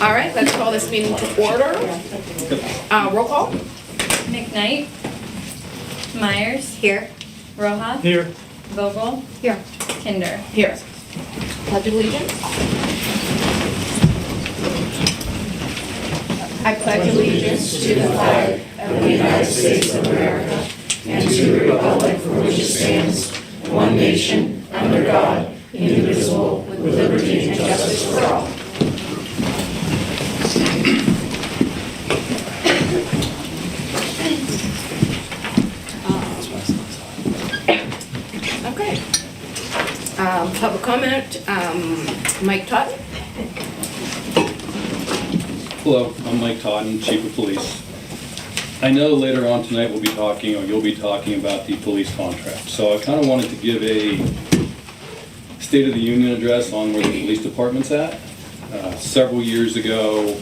All right, let's call this meeting to order. Roll call. McKnight. Myers. Here. Rojas. Here. Vogel. Here. Kinder. Here. Pledge of allegiance. I pledge allegiance to the flag of the United States of America and to the republic for which it stands, one nation, under God, indivisible, with liberty and justice for all. Okay. Public comment, Mike Totten. Hello, I'm Mike Totten, Chief of Police. I know later on tonight we'll be talking, or you'll be talking about the police contract. So I kind of wanted to give a State of the Union address on where the police department's at. Several years ago,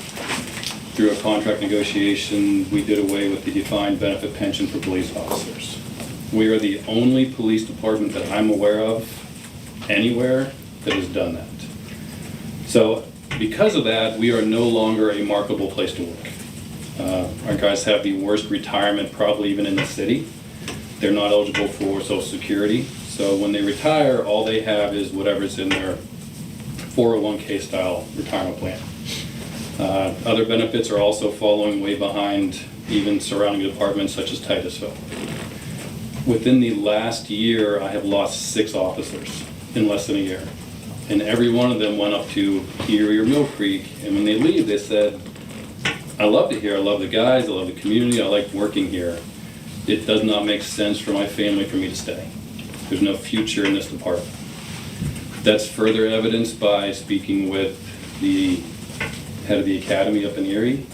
through a contract negotiation, we did away with the defined benefit pension for police officers. We are the only police department that I'm aware of anywhere that has done that. So because of that, we are no longer a marketable place to work. Our guys have the worst retirement probably even in the city. They're not eligible for Social Security. So when they retire, all they have is whatever's in their 401k style retirement plan. Other benefits are also following way behind even surrounding departments such as Titusville. Within the last year, I have lost 6 officers in less than a year. And every one of them went up to Erie or Mill Creek, and when they leave, they said, I love it here, I love the guys, I love the community, I like working here. It does not make sense for my family for me to stay. There's no future in this department. That's further evidenced by speaking with the head of the academy up in Erie.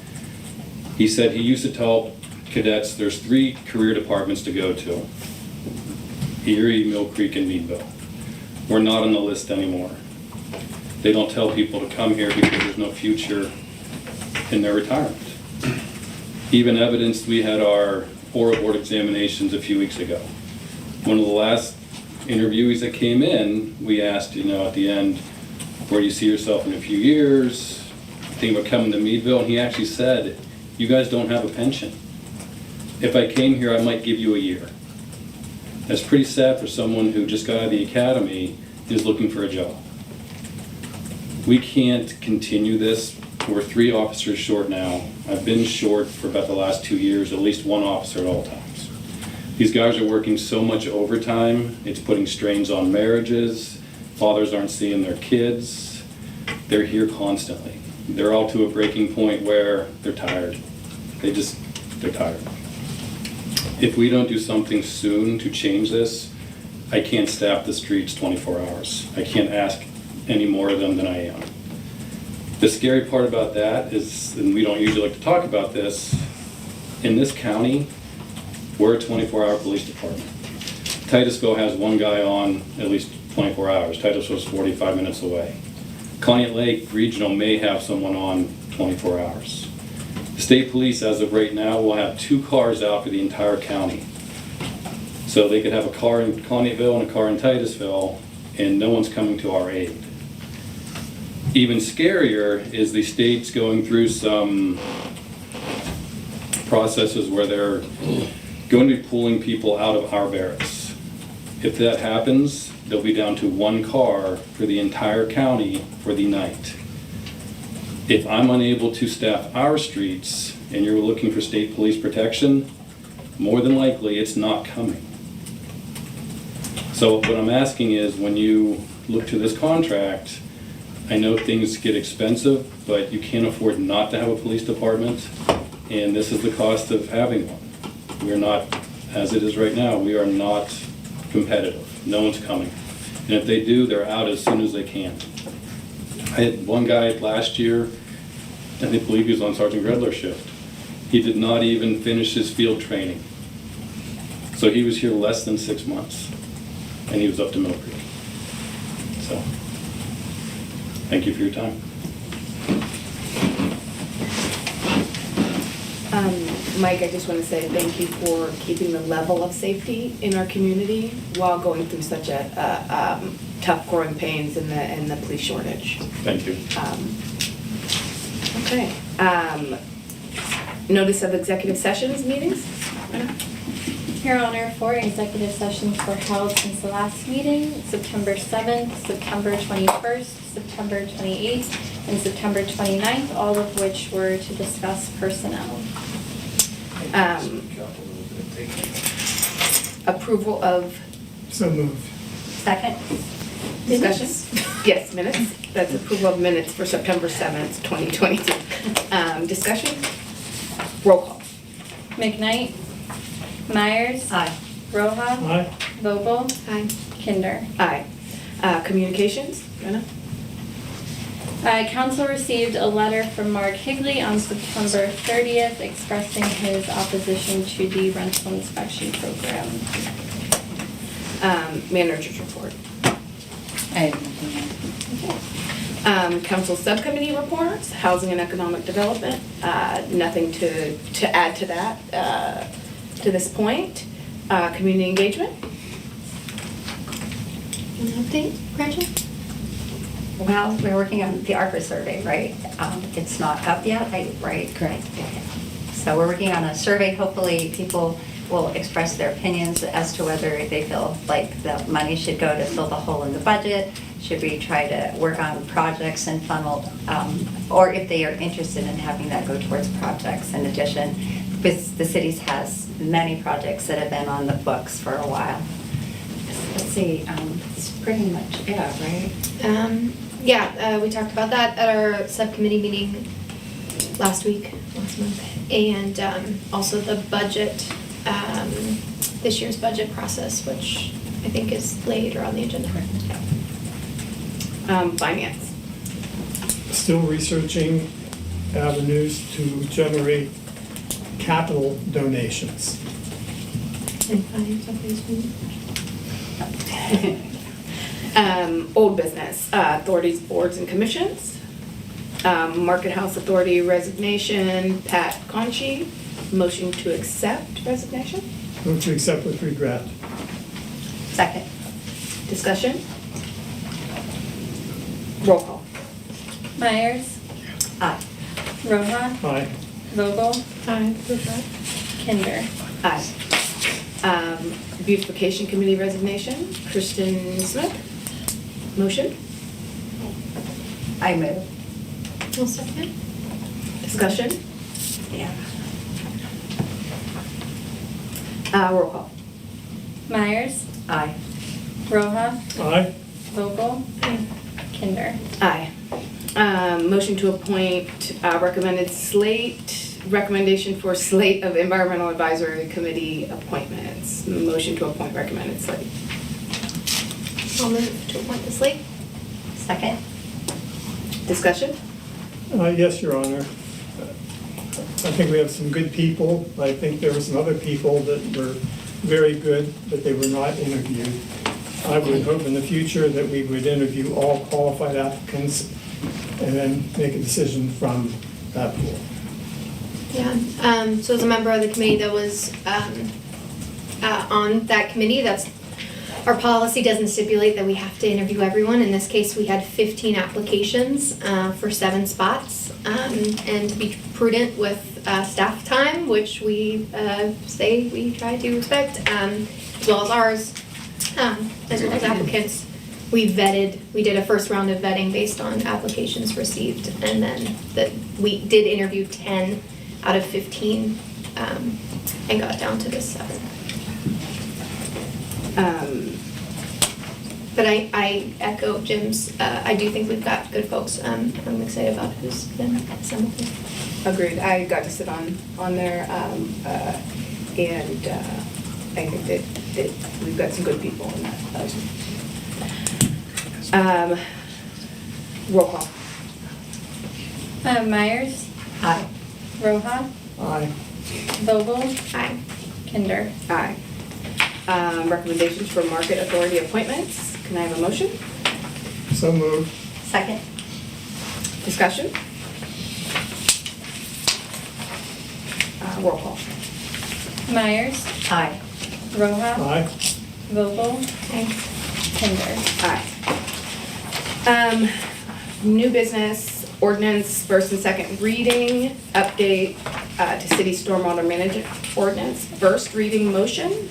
He said he used to tell cadets there's 3 career departments to go to: Erie, Mill Creek, and Meadville. We're not on the list anymore. They don't tell people to come here because there's no future in their retirement. Even evidenced, we had our oral board examinations a few weeks ago. One of the last interviewees that came in, we asked, at the end, where do you see yourself in a few years? Think about coming to Meadville, and he actually said, you guys don't have a pension. If I came here, I might give you a year. That's pretty sad for someone who just got out of the academy and is looking for a job. We can't continue this. We're 3 officers short now. I've been short for about the last 2 years, at least 1 officer at all times. These guys are working so much overtime, it's putting strains on marriages. Fathers aren't seeing their kids. They're here constantly. They're all to a breaking point where they're tired. They're tired. If we don't do something soon to change this, I can't staff the streets 24 hours. I can't ask any more of them than I am. The scary part about that is, and we don't usually like to talk about this, in this county, we're a 24-hour police department. Titusville has 1 guy on at least 24 hours. Titusville's 45 minutes away. Conneaut Lake Regional may have someone on 24 hours. The state police, as of right now, will have 2 cars out for the entire county. So they could have a car in Conneautville and a car in Titusville, and no one's coming to our aid. Even scarier is the state's going through some processes where they're going to be pulling people out of our barracks. If that happens, they'll be down to 1 car for the entire county for the night. If I'm unable to staff our streets and you're looking for state police protection, more than likely it's not coming. So what I'm asking is, when you look to this contract, I know things get expensive, but you can't afford not to have a police department, and this is the cost of having one. We're not, as it is right now, we are not competitive. No one's coming. And if they do, they're out as soon as they can. I had 1 guy last year, I believe he was on Sergeant Gredler's shift. He did not even finish his field training. So he was here less than 6 months, and he was up to Mill Creek. So, thank you for your time. Mike, I just want to say thank you for keeping the level of safety in our community while going through such a tough growing pains in the police shortage. Thank you. Okay. Notice of executive sessions meetings? Your Honor, 4 executive sessions were held since the last meeting, September 7th, September 21st, September 28th, and September 29th, all of which were to discuss personnel. Approval of So moved. Second? discussion? Yes, minutes. That's approval of minutes for September 7th, 2022. Discussion? Roll call. McKnight, Myers, Aye. Roja, Aye. Vogel, Aye. Kinder. Aye. Communications? Jenna? Council received a letter from Mark Higley on September 30th expressing his opposition to the rental inspection program. Manager's report. I have nothing. Council subcommittee reports, housing and economic development. Nothing to add to that to this point. Community engagement. An update, Gretchen? Well, we're working on the ARPA survey, right? It's not up yet, right? Correct. Okay. So we're working on a survey. Hopefully, people will express their opinions as to whether they feel like the money should go to fill the hole in the budget. Should we try to work on projects and funnel, or if they are interested in having that go towards projects in addition, because the cities has many projects that have been on the books for a while. Let's see, it's pretty much it, right? We talked about that at our subcommittee meeting last month. And also the budget, this year's budget process, which I think is later on the agenda. Finance. Still researching avenues to generate capital donations. And finance operations. Old business, authorities, boards, and commissions. Market House Authority resignation, Pat Conchi. Motion to accept resignation. Move to accept with regret. Second. Discussion? Roll call. Myers, Aye. Roja, Aye. Vogel, Aye. Kinder. Aye. Beautification Committee resignation, Kristen Smith. Motion? I move. I'll second. Discussion? Yeah. Roll call. Myers, Aye. Roja, Aye. Vogel, Aye. Kinder. Aye. Motion to appoint recommendation for slate of Environmental Advisory Committee appointments. Motion to appoint recommended slate. I'll move to appoint the slate. Second. Discussion? Yes, Your Honor. I think we have some good people. I think there were some other people that were very good, but they were not interviewed. I would hope in the future that we would interview all qualified applicants and then make a decision from that pool. Yeah, so as a member of the committee that was on that committee, our policy doesn't stipulate that we have to interview everyone. In this case, we had 15 applications for 7 spots. And to be prudent with staff time, which we say we try to respect, as well as ours, as well as applicants, we did a first round of vetting based on applications received. And then we did interview 10 out of 15 and got down to this 7. But I echo Jim's, I do think we've got good folks. I'm excited about who's been assembled here. Agreed. I got to sit on there, and I think that we've got some good people in that. Roll call. Myers, Aye. Roja, Aye. Vogel, Aye. Kinder. Aye. Recommendations for market authority appointments. Can I have a motion? So moved. Second. Discussion? Roll call. Myers, Aye. Roja, Aye. Vogel, Aye. Kinder. Aye. New business, Ordinance first and second reading, update to city stormwater management ordinance, first reading motion.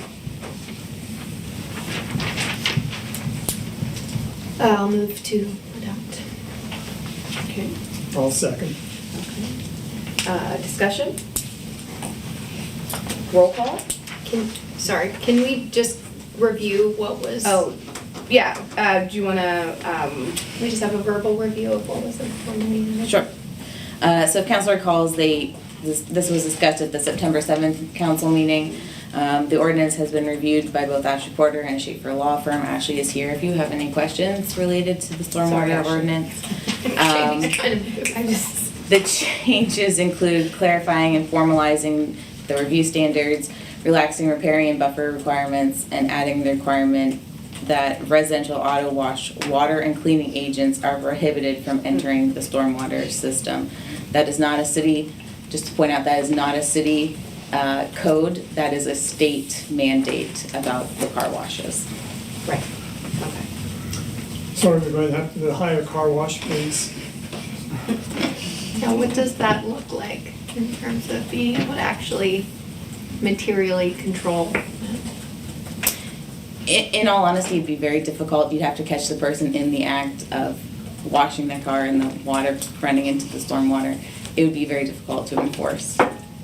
I'll move to adopt. Okay. I'll second. Discussion? Roll call? Can we just review what was? Oh, yeah, do you wanna, We just have a verbal review of what was the formal meeting? Sure. So if council recalls, this was discussed at the September 7th council meeting. The ordinance has been reviewed by both Ashley Porter and Schaefer Law Firm. Ashley is here if you have any questions related to the Sorry, stormwater Ashley. ordinance. Shane's trying to move. I just. The changes include clarifying and formalizing the review standards, relaxing riparian buffer requirements, and adding the requirement that residential auto wash water and cleaning agents are prohibited from entering the stormwater system. That is not a city, just to point out, that is not a city code, that is a state mandate about the car washes. right, okay. So we're going to have to hire a car wash, please. Now, what does that look like in terms of being able to actually materially control? In all honesty, it'd be very difficult. You'd have to catch the person in the act of washing their car and the water running into the stormwater. It would be very difficult to enforce.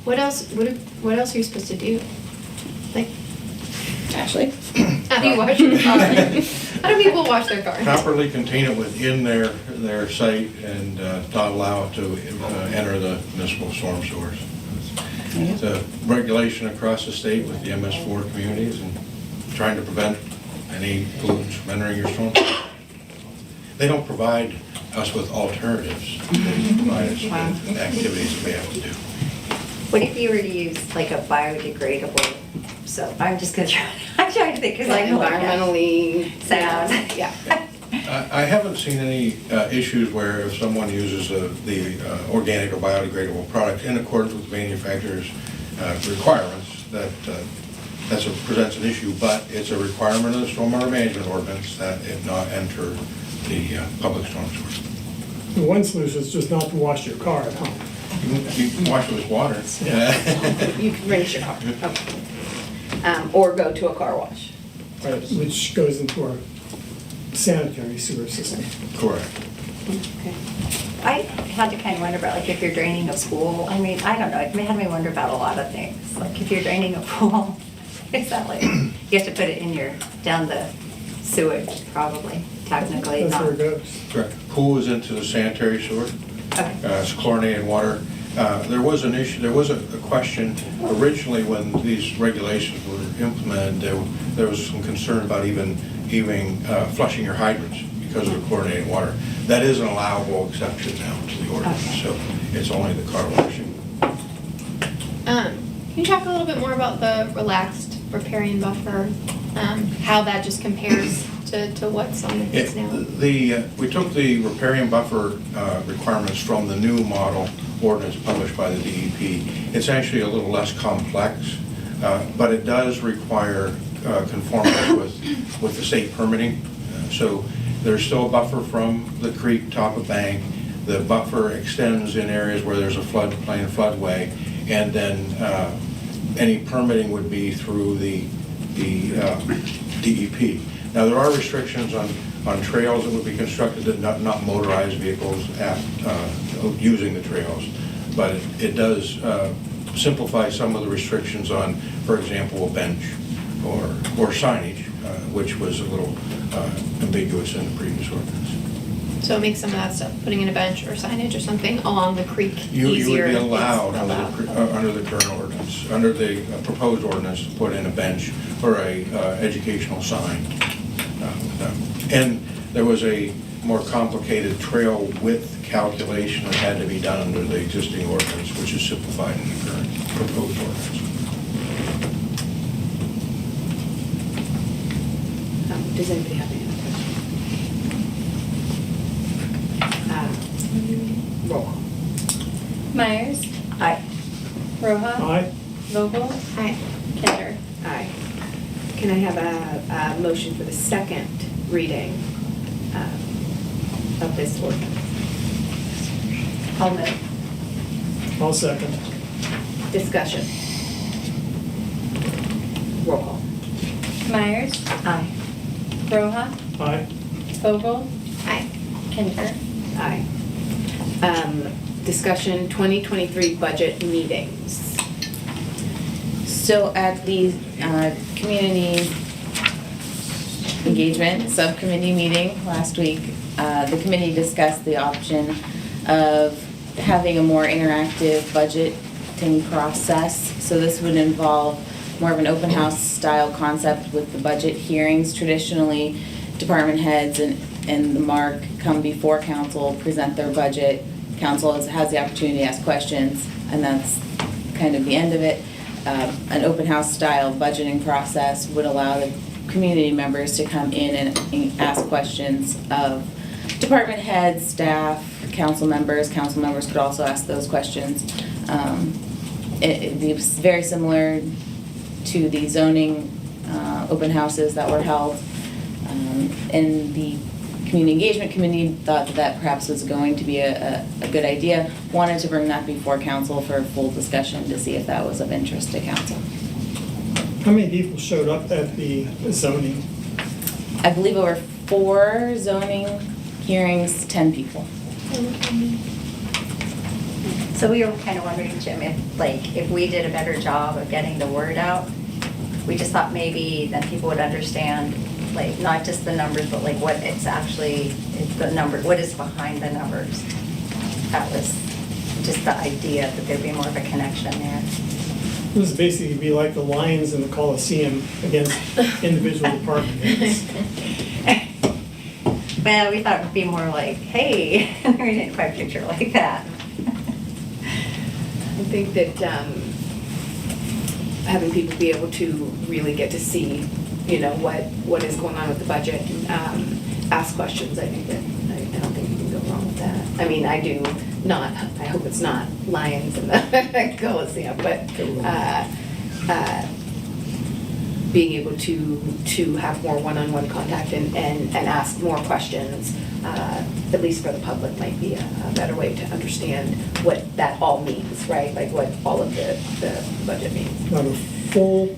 What else are you supposed to do? Like, Ashley? how do you wash your car? How do people wash their car? Properly contain it within their site and not allow it to enter the municipal storm sewers. It's a regulation across the state with the MS4 communities and trying to prevent any pollutants from entering your storm. They don't provide us with alternatives. They provide us with activities that we have to do. What if you were to use like a biodegradable soap? I'm just gonna try, I'm trying to think, because I know Environmentally sound. yeah. I haven't seen any issues where if someone uses the organic or biodegradable product in accordance with the manufacturer's requirements, that presents an issue, but it's a requirement of the stormwater management ordinance that it not enter the public storm sewer. The one solution is just not to wash your car at home. You can wash it with water. You can rinse your car, okay. Or go to a car wash. Right, which goes into our sanitary sewer system. Correct. Okay. I had to kind of wonder about like if you're draining a pool. I mean, I don't know, it had me wonder about a lot of things. Like if you're draining a pool, is that like, you have to put it in down the sewage probably, technically, That's not. where it goes. Correct. Pool is into the sanitary sewer. Okay. It's chlorinated water. There was an issue, there was a question originally when these regulations were implemented, there was some concern about even flushing your hydrants because of the chlorinated water. That is an allowable exception now to the ordinance, Okay. so it's only the car washing. Can you talk a little bit more about the relaxed riparian buffer? How that just compares to what's on the books now? We took the riparian buffer requirements from the new model ordinance published by the DEP. It's actually a little less complex, but it does require conformance with the state permitting. So there's still a buffer from the creek, top of bank. The buffer extends in areas where there's a floodplain, floodway, and then any permitting would be through the DEP. Now, there are restrictions on trails that would be constructed that not motorized vehicles using the trails, but it does simplify some of the restrictions on, for example, a bench or signage, which was a little ambiguous in the previous ordinance. So it makes some of that stuff, putting in a bench or signage or something along the creek You easier. would be It's allowed allowed. under the current ordinance, under the proposed ordinance, to put in a bench or a educational sign. And there was a more complicated trail width calculation that had to be done under the existing ordinance, which is simplified in the current proposed ordinance. Does anybody have any other questions? Roll call. Myers, Aye. Roja, Aye? Vogel, Aye. Kinder. Aye. Can I have a motion for the second reading of this ordinance? I'll move. I'll second. Discussion. Roll call. Myers, Aye. Roha, Aye. Vogel, Aye. Kinzer. Aye. Discussion 2023 budget meetings. So at the community engagement subcommittee meeting last week, the committee discussed the option of having a more interactive budgeting process. So this would involve more of an open house style concept with the budget hearings. Traditionally, department heads and the MARC come before council, present their budget. Council has the opportunity to ask questions, and that's kind of the end of it. An open house style budgeting process would allow the community members to come in and ask questions of department heads, staff, council members. Council members could also ask those questions. It was very similar to the zoning open houses that were held. And the Community Engagement Committee thought that perhaps was going to be a good idea. Wanted to bring that before council for a full discussion to see if that was of interest to council. How many people showed up at the zoning? I believe over 4 zoning hearings, 10 people. So we were kind of wondering, Jim, if we did a better job of getting the word out, we just thought maybe then people would understand, like, not just the numbers, but like what it's actually, the number, what is behind the numbers. That was just the idea, that there'd be more of a connection there. This would basically be like the Lions in the Coliseum against individual department heads. Well, we thought it would be more like, hey, we didn't quite picture it like that. I think that having people be able to really get to see, you know, what is going on with the budget, ask questions, I think that, I don't think you can go wrong with that. I mean, I do not, I hope it's not Lions in the Coliseum, but being able to have more one-on-one contact and ask more questions, at least for the public, might be a better way to understand what that all means, right? Like what all of the budget means. Now, the full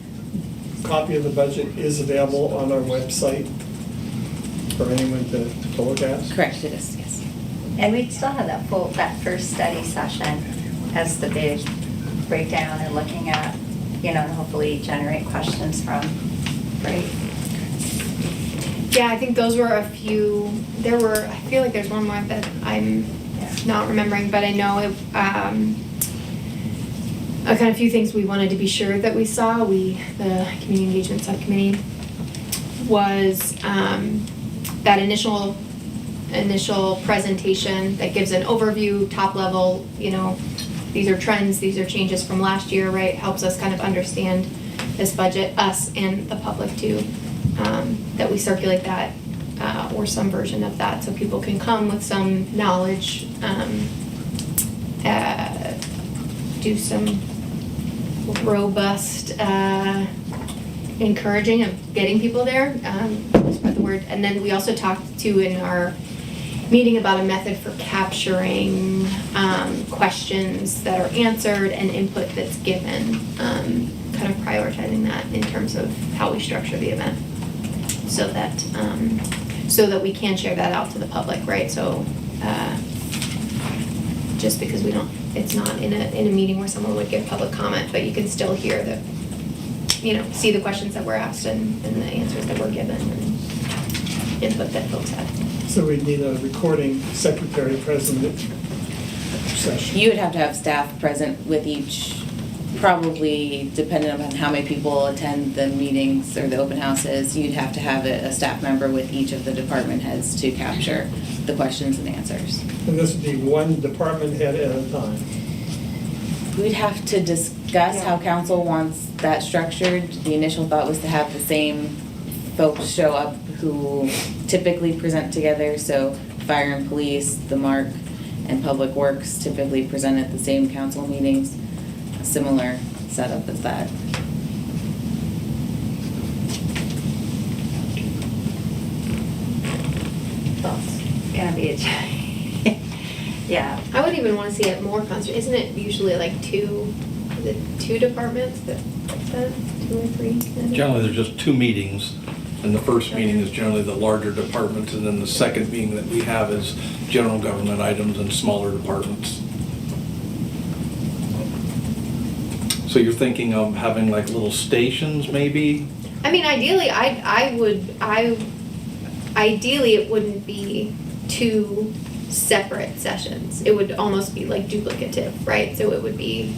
copy of the budget is available on our website for anyone to look at. Correct, it is, yes. And we still have that first study session as the big breakdown and looking at, you know, and hopefully generate questions from, right? Yeah, I think those were a few, I feel like there's one more that I'm not remembering, but I know it, a kind of few things we wanted to be sure that we saw, the Community Engagement Subcommittee, was that initial presentation that gives an overview, top level, you know, these are trends, these are changes from last year, right? Helps us kind of understand this budget, us and the public too, that we circulate that or some version of that so people can come with some knowledge, do some robust encouraging of getting people there, spread the word. And then we also talked to in our meeting about a method for capturing questions that are answered and input that's given, kind of prioritizing that in terms of how we structure the event so that we can share that out to the public, right? So just because it's not in a meeting where someone would give public comment, but you can still hear the, you know, see the questions that were asked and the answers that were given and input that folks had. So we need a recording secretary present at session. You would have to have staff present with each, probably depending on how many people attend the meetings or the open houses, you'd have to have a staff member with each of the department heads to capture the questions and answers. And this would be one department head at a time. We'd have to discuss how council wants that structured. The initial thought was to have the same folks show up who typically present together, so fire and police, the MARC, and public works typically present at the same council meetings. A similar setup as that. It's gonna be Yeah. I would even wanna see it more concert, isn't it usually like two, is it two departments that, 2 or 3? Generally, there's just 2 meetings, and the first meeting is generally the larger departments, and then the second meeting that we have is general government items and smaller departments. So you're thinking of having like little stations, maybe? I mean, ideally, ideally, it wouldn't be 2 separate sessions. It would almost be like duplicative, right? So it would be,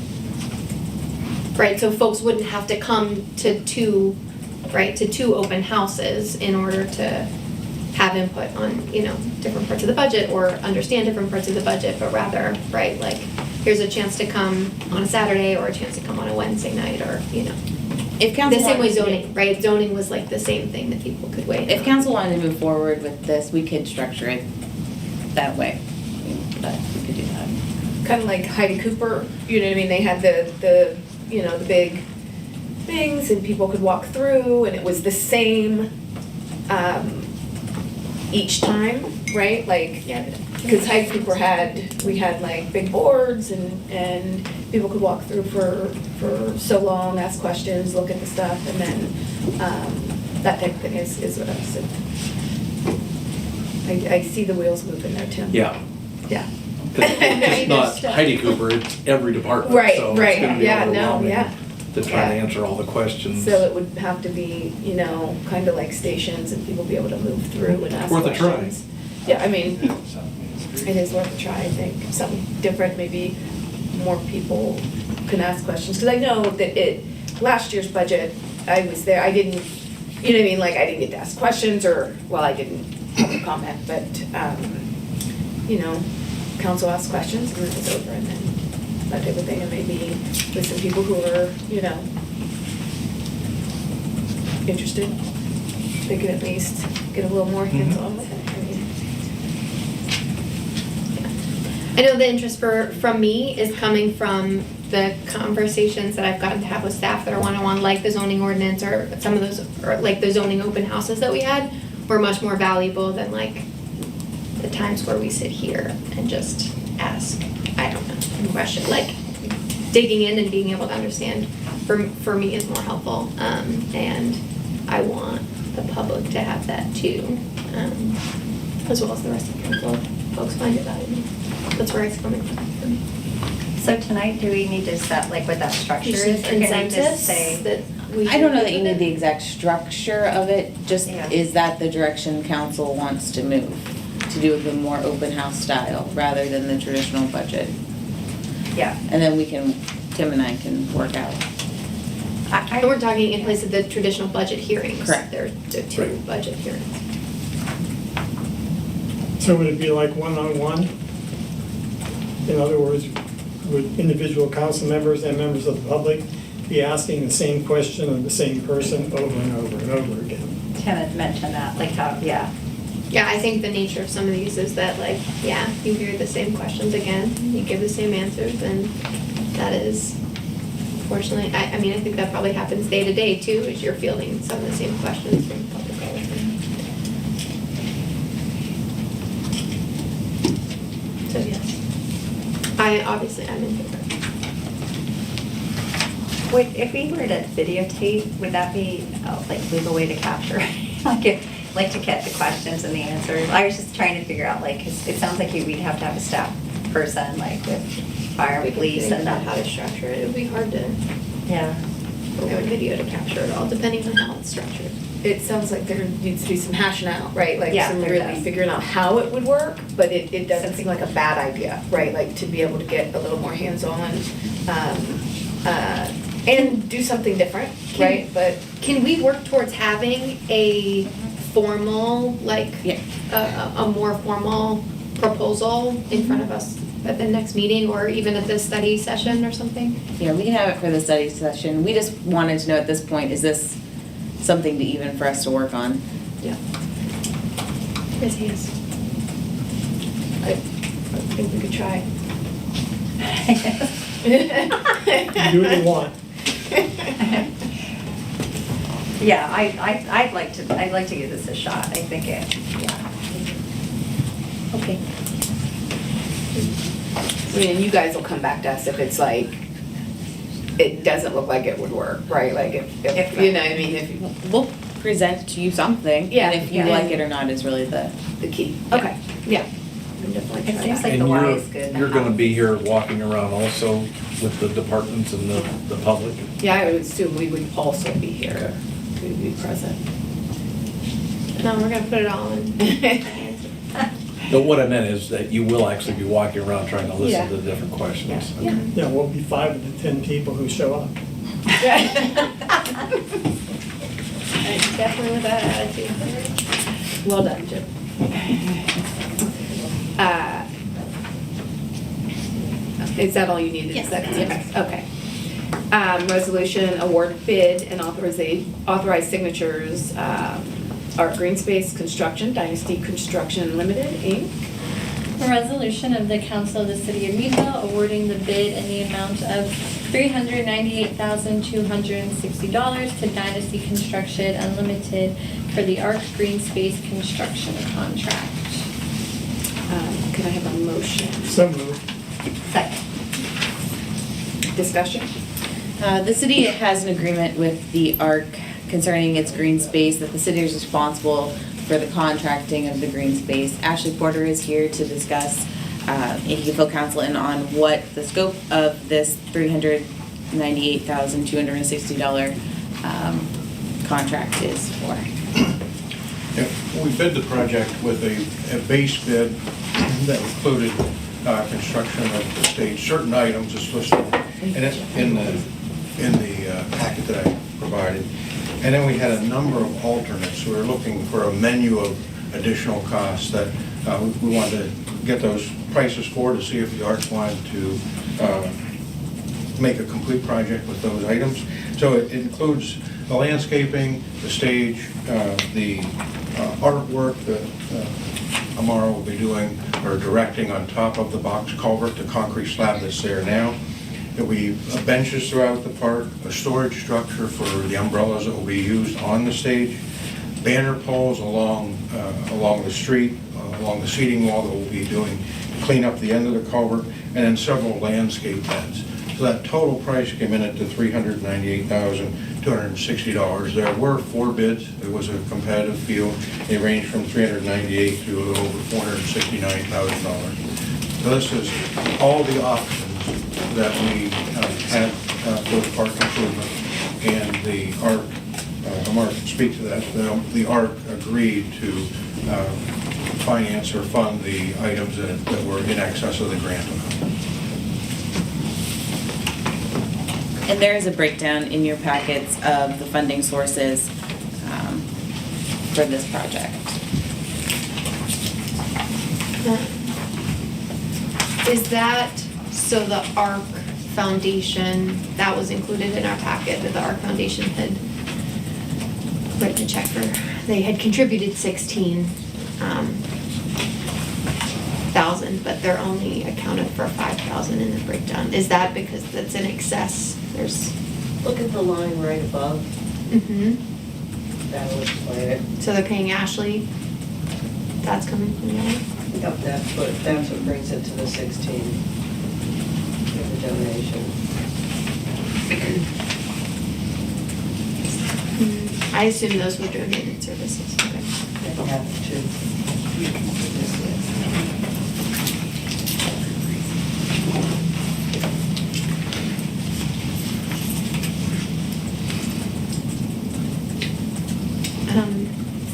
right, so folks wouldn't have to come to 2 open houses in order to have input on, different parts of the budget or understand different parts of the budget, but rather, right, like, here's a chance to come on a Saturday or a chance to come on a Wednesday night or, If council the same way wanted to- zoning, right? Zoning was like the same thing that people could weigh in If on. council wanted to move forward with this, we could structure it that way. But we could do that. Kind of like Heidi Cooper, you know what I mean? They had the big things and people could walk through and it was the same each time, right? Like, because Heidi Cooper we had like big boards and people could walk through for so long, ask questions, look at the stuff, and then that type of thing is what I was I see the wheels moving there, Tim. Yeah. Yeah. 'Cause it's not Heidi Cooper, it's every department. Right, so it's right, gonna be yeah, no, overwhelming yeah. To try to Yeah. answer all the questions. So it would have to be, kind of like stations and people be able to move through and ask Worth a try. questions. Yeah, I mean, it is worth a try, I think. Something different, maybe more people can ask questions. Because I know that last year's budget, I was there, I didn't, I didn't get to ask questions or, well, I didn't have a comment, but, council asked questions and it was over and then that type of thing. And maybe with some people who are, interested, they could at least get a little more hands-on with it. I know the interest from me is coming from the conversations that I've gotten to have with staff that are one-on-one, like the zoning ordinance or some of those, or like the zoning open houses that we had, were much more valuable than like the times where we sit here and just ask, I don't know, question, like digging in and being able to understand for me is more helpful. And I want the public to have that too, as well as the rest of the council. Folks find it valuable. That's where it's coming from for me. So tonight, do we need to set, like, what that structure is? Or can we just Incentives say? that we. I don't know that you need the exact structure of it, just Yeah. is that the direction council wants to move? To do the more open house style rather than the traditional budget? Yeah. And then Tim and I can work out. And we're talking in place of the traditional budget hearings. Correct. There are 2 Right. budget hearings. So would it be like one-on-one? In other words, would individual council members and members of the public be asking the same question of the same person over and over and over again? Tim had mentioned that, like how, yeah. Yeah, I think the nature of some of these is that like, yeah, you hear the same questions again, you give the same answers, and that is, fortunately, I mean, I think that probably happens day to day too, is you're fielding some of the same questions from the public all the time. So, yes. I'm in favor. Wait, if we were to videotape, would that be like legal way to capture? Like to get the questions and the answers? I was just trying to figure out, like, 'cause it sounds like we'd have to have a staff person, like with fire We and can police think and about how to that. structure it, it would be hard to, Yeah. for one video to capture it all, depending on how it's structured. It sounds like there needs to be some hashing out, right? Like Yeah, some there really does. figuring out how it would work, but it doesn't seem like a bad idea, right? Like to be able to get a little more hands-on, and do something different, right? But Can we work towards having a formal, like, Yeah. a more formal proposal in front of us at the next meeting or even at the study session or something? Yeah, we can have it for the study session. We just wanted to know at this point, is this something to even for us to work on? Yeah. Raise hands. I think we could try. Do what you want. Yeah, I'd like to give this a shot. I think it, yeah. Okay. I mean, and you guys will come back to us if it's like, it doesn't look like it would work, right? Like if you know, what I mean, if We'll present to you something. Yeah, And if you yeah. like it or not is really the, the key. Yeah. Okay, yeah. I'm definitely It try seems that. like the Y is good. You're gonna be here walking around also with the departments and the public? Yeah, I would assume we would also be here. Okay. We would be present. No, we're gonna put it all in. But what I meant is that you will actually be walking around trying to Yeah. listen to the different questions. Yeah. Yeah, we'll be 5 of the 10 people who show up. Definitely with that attitude. Well done, Jim. Is that all you needed? Yes. Yes. Okay. Resolution, award bid and authorized signatures, Art Green Space Construction, Dynasty Construction Limited, Inc. A resolution of the Council of the City of Meadville awarding the bid in the amount of $398,260 to Dynasty Construction Unlimited for the Arc Green Space Construction contract. Can I have a motion? So moved. Second. Discussion? the city has an agreement with the ARC concerning its green space, that the city is responsible for the contracting of the green space. Ashley Porter is here to discuss, and he can fill council in on what the scope of this $398,260 contract is for. Yeah, we bid the project with a base bid that included construction of the stage, certain items is listed, and it's in the packet that I provided. And then we had a number of alternates. We were looking for a menu of additional costs that we wanted to get those prices for, to see if the arts wanted to make a complete project with those items. So it includes the landscaping, the stage, the artwork that Amara will be doing or directing on top of the box culvert, the concrete slab that's there now. There'll be benches throughout the park, a storage structure for the umbrellas that will be used on the stage, banner poles along the street, along the seating wall that we'll be doing to clean up the end of the culvert, and then several landscape beds. So that total price came in at the $398,260. There were 4 bids. It was a competitive field. They ranged from $398,000 to a little over $469,000. So this is all the options that we had for the park improvement, and the ARC, Mark can speak to that, the ARC agreed to finance or fund the items that were in excess of the grant amount. And there is a breakdown in your packets of the funding sources for this project. Is that, so the ARC Foundation, that was included in our packet, that the ARC Foundation had written a check for, they had contributed 16,000, but they're only accounted for 5,000 in the breakdown. Is that because that's in excess? There's, Look at the line right above, mm-hmm. that'll explain it. So they're paying Ashley? That's coming from there? Yep, that's what brings it to the 16, for the donation. I assume those were donated services, okay. They have to.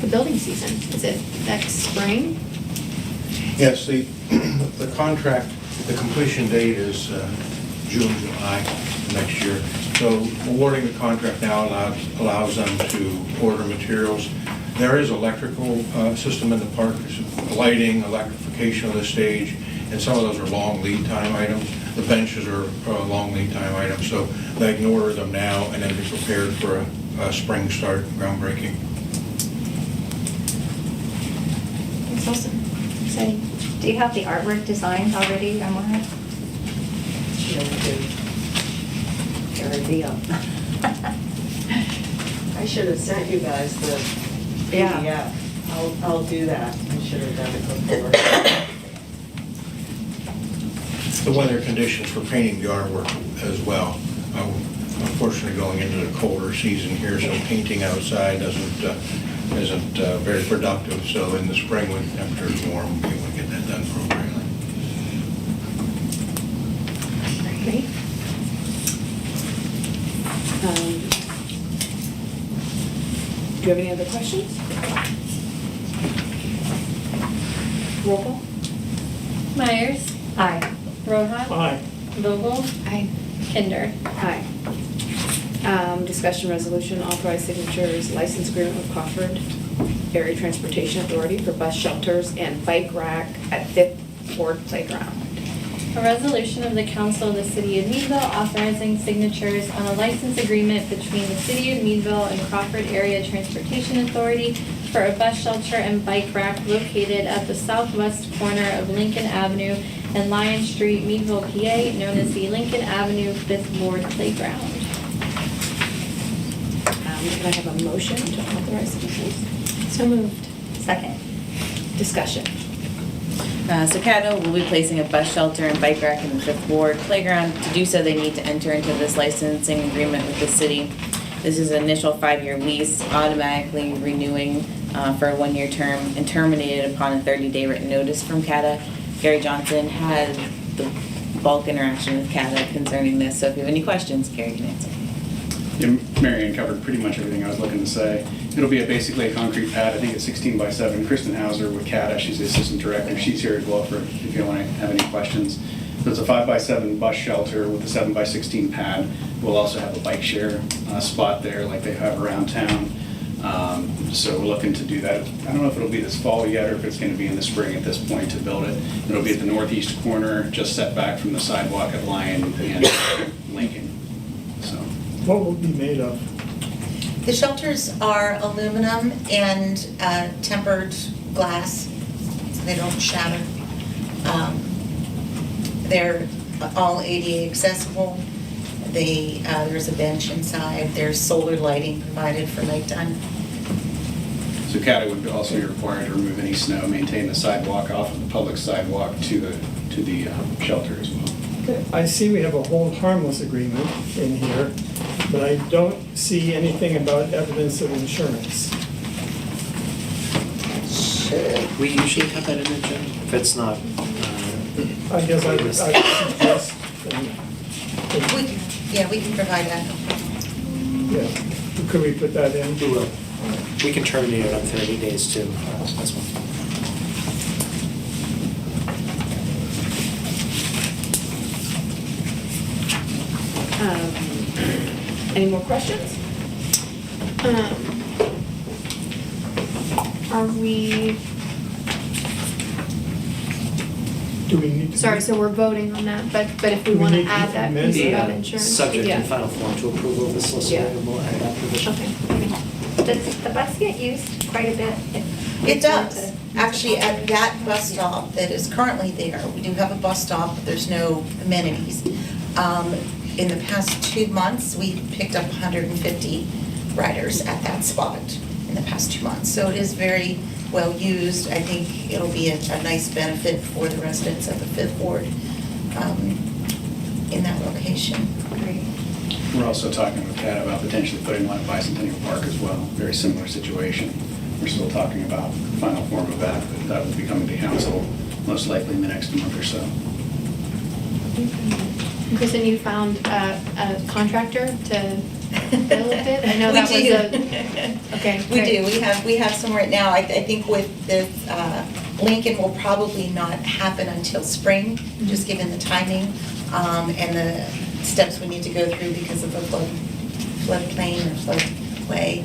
The building season, is it next spring? Yes, the contract, the completion date is June, July next year. So awarding the contract now allows them to order materials. There is electrical system in the park, there's lighting, electrification of the stage, and some of those are long lead time items. The benches are long lead time items, so they can order them now and then be prepared for a spring start, groundbreaking. That's awesome, exciting. Do you have the artwork designed already, Amara? Already up. I should have sent you guys the Yeah. PDF. I'll do that. I should have done it before. the weather conditions for painting the artwork as well. Unfortunately, going into the colder season here, so painting outside isn't very productive. So in the spring, when temperatures are warm, we'll be able to get that done appropriately. Great. Do you have any other questions? Roll call? Myers, Aye. Rohan, Aye. Vogel, Aye. Kinder. Aye. Discussion resolution, authorized signatures, license agreement with Crawford Area Transportation Authority for bus shelters and bike rack at Fifth Ward Playground. A resolution of the Council of the City of Meadville authorizing signatures on a license agreement between the City of Meadville and Crawford Area Transportation Authority for a bus shelter and bike rack located at the southwest corner of Lincoln Avenue and Lion Street, Meadville, PA, known as the Lincoln Avenue Fifth Ward Playground. Can I have a motion to authorize signatures? So moved. Second. Discussion. So CADO will be placing a bus shelter and bike rack in the Fifth Ward Playground. To do so, they need to enter into this licensing agreement with the city. This is an initial 5-year lease, automatically renewing for a 1-year term and terminated upon a 30-day written notice from CADA. Gary Johnson had the bulk interaction with CADA concerning this, so if you have any questions, Gary can answer. Yeah, Marion covered pretty much everything I was looking to say. It'll be basically a concrete pad. I think it's 16 by 7. Kristen Hauser with CADA, she's the assistant director. She's here as well for if you want to have any questions. So it's a 5 by 7 bus shelter with a 7 by 16 pad. We'll also have a bike share spot there like they have around town. So we're looking to do that. I don't know if it'll be this fall yet or if it's going to be in the spring at this point to build it. It'll be at the northeast corner, just set back from the sidewalk at Lion and Lincoln. So. What will it be made of? The shelters are aluminum and tempered glass, so they don't shatter. They're all ADA accessible. There's a bench inside. There's solar lighting provided for nighttime. So CADA would also be required to remove any snow, maintain the sidewalk off of the public sidewalk to the shelter as well. I see we have a hold harmless agreement in here, but I don't see anything about evidence of insurance. We usually have that in the gym. If it's not, I guess I would suggest, We can provide that. yeah, could we put that in? we will. We can terminate it on 30 days too, as well. Any more questions? Are we, Do we need to? sorry, so we're voting on that, but if we Do we want to need to add that amend piece it? about insurance? Subject Yeah. in final form to approval of the solicitor, Yeah. and we'll add that provision. Okay. Does the bus get used quite a bit? It does. Actually, at that bus stop that is currently there, we do have a bus stop, but there's no amenities. In the past 2 months, we've picked up 150 riders at that spot in the past 2 months. So it is very well used. I think it'll be a nice benefit for the residents of the Fifth Ward in that location. Great. We're also talking with CADA about potentially putting one at Bicentennial Park as well. Very similar situation. We're still talking about the final form of that, but that will be coming to council most likely in the next month or so. Kristen, you found a contractor to build it? I know We that was do. okay. We great. do, we have some right now. I think with this, Lincoln will probably not happen until spring, just given the timing, and the steps we need to go through because of the floodplain or floodway.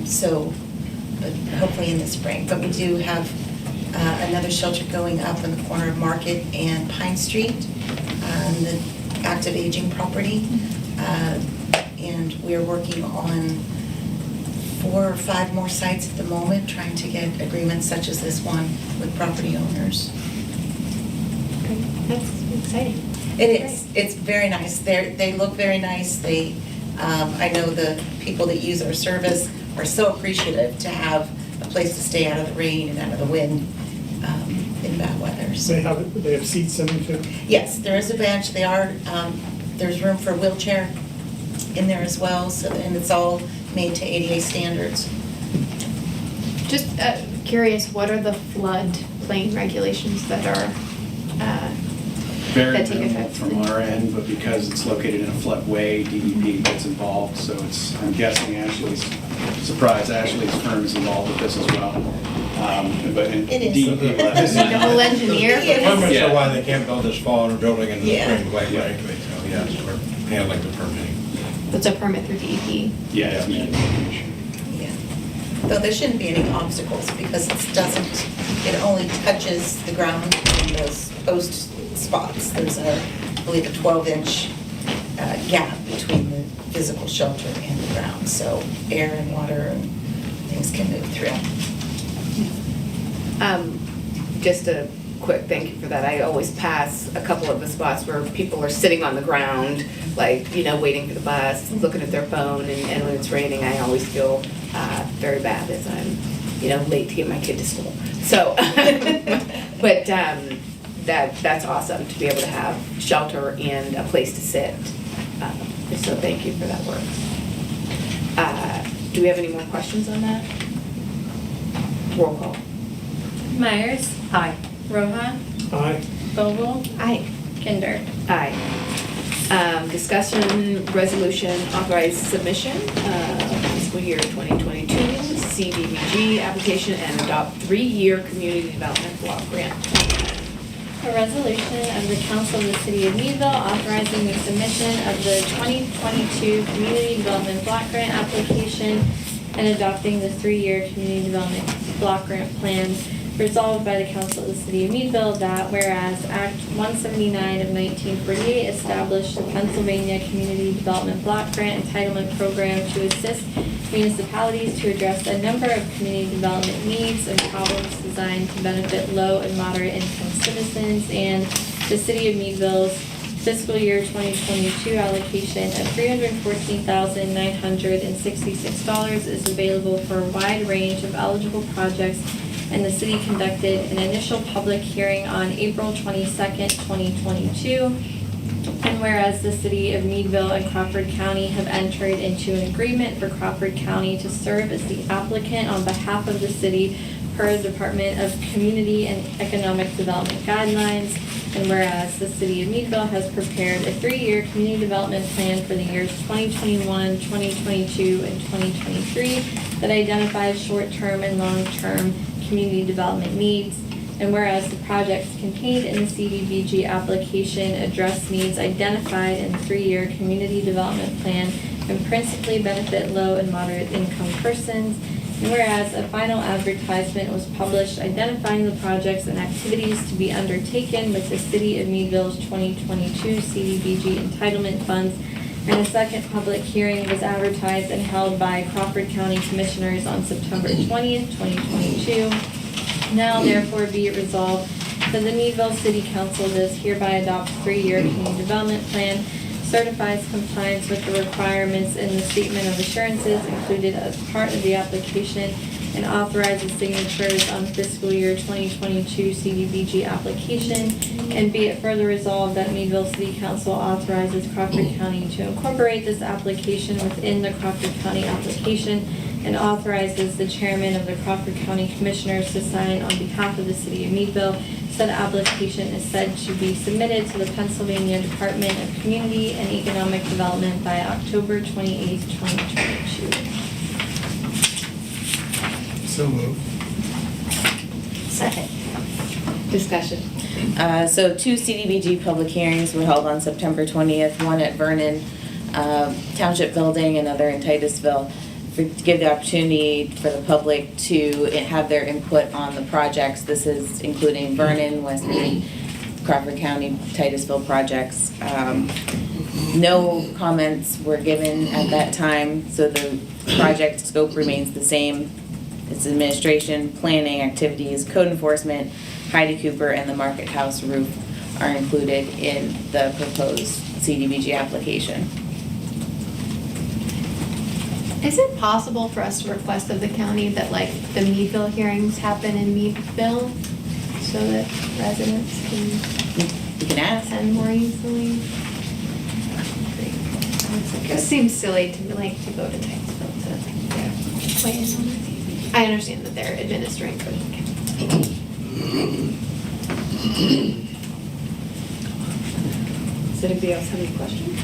So, but hopefully in the spring. But we do have another shelter going up in the corner of Market and Pine Street, the active aging property. And we're working on 4 or 5 more sites at the moment, trying to get agreements such as this one with property owners. Great. That's exciting. It is. It's very nice. They look very nice. I know the people that use our service are so appreciative to have a place to stay out of the rain and out of the wind. in bad weather. So They have seats in them too? yes, there is a bench. They are, there's room for a wheelchair in there as well, so, and it's all made to ADA standards. Just curious, what are the floodplain regulations that are, Very that take minimal effect? from our end, but because it's located in a floodway, DEP gets involved, so it's, I'm guessing Ashley's firm is involved with this as well. But in It is. DEP. the whole engineer? It is. Permits Yeah. are why they can't build this fall in a building in the Yeah. spring, like, right? So, yes, we're handling the permitting. It's a permit through DEP. Yeah, it's made. Yeah. Though there shouldn't be any obstacles because it only touches the ground in those post spots. There's I believe a 12-inch gap between the physical shelter and the ground. So air and water and things can move through. Just a quick thank you for that. I always pass a couple of the spots where people are sitting on the ground, like, you know, waiting for the bus, looking at their phone, and when it's raining, I always feel very bad as I'm, you know, late to get my kid to school. So, but that's awesome to be able to have shelter and a place to sit. So thank you for that work. Do we have any more questions on that? Roll call. Myers, Aye. Rohan, Aye. Vogel, Aye. Kinder. Aye. Discussion resolution authorized submission fiscal year 2022 CDBG application and adopt 3-year community development block grant. A resolution of the Council of the City of Meadville authorizing the submission of the 2022 Community Development Block Grant application and adopting the 3-year Community Development Block Grant plan. Resolved by the Council of the City of Meadville that whereas Act 179 of 1948 established the Pennsylvania Community Development Block Grant Entitlement Program to assist municipalities to address a number of community development needs and problems designed to benefit low and moderate income citizens, and the City of Meadville's fiscal year 2022 allocation of $314,966 is available for a wide range of eligible projects, and the city conducted an initial public hearing on April 22nd, 2022. And whereas the City of Meadville and Crawford County have entered into an agreement for Crawford County to serve as the applicant on behalf of the city per the Department of Community and Economic Development guidelines. And whereas the City of Meadville has prepared a 3-year community development plan for the years 2021, 2022, and 2023 that identifies short-term and long-term community development needs. And whereas the projects contained in the CDBG application address needs identified in the 3-year community development plan and principally benefit low and moderate income persons. And whereas a final advertisement was published identifying the projects and activities to be undertaken with the City of Meadville's 2022 CDBG entitlement funds, and a second public hearing was advertised and held by Crawford County Commissioners on September 20th, 2022. Now therefore be it resolved that the Meadville City Council does hereby adopt a 3-year community development plan, certifies compliance with the requirements in the statement of assurances included as part of the application, and authorizes signatures on fiscal year 2022 CDBG application. And be it further resolved that Meadville City Council authorizes Crawford County to incorporate this application within the Crawford County application, and authorizes the chairman of the Crawford County Commissioners to sign on behalf of the City of Meadville. Said application is said to be submitted to the Pennsylvania Department of Community and Economic Development by October 28th, 2022. So moved. Second. Discussion. So 2 CDBG public hearings were held on September 20th, one at Vernon Township Building, another in Titusville, to give the opportunity for the public to have their input on the projects. This is including Vernon, Westmead, Crawford County, Titusville projects. No comments were given at that time, so the project scope remains the same. It's administration, planning, activities, code enforcement, Heidi Cooper, and the Market House roof are included in the proposed CDBG application. Is it possible for us to request of the county that like the Meadville hearings happen in Meadville? so that residents can You can ask. attend more easily. It seems silly to like to go to Titusville to weigh in on it. I understand that they're administering for the county. Does anybody else have any questions?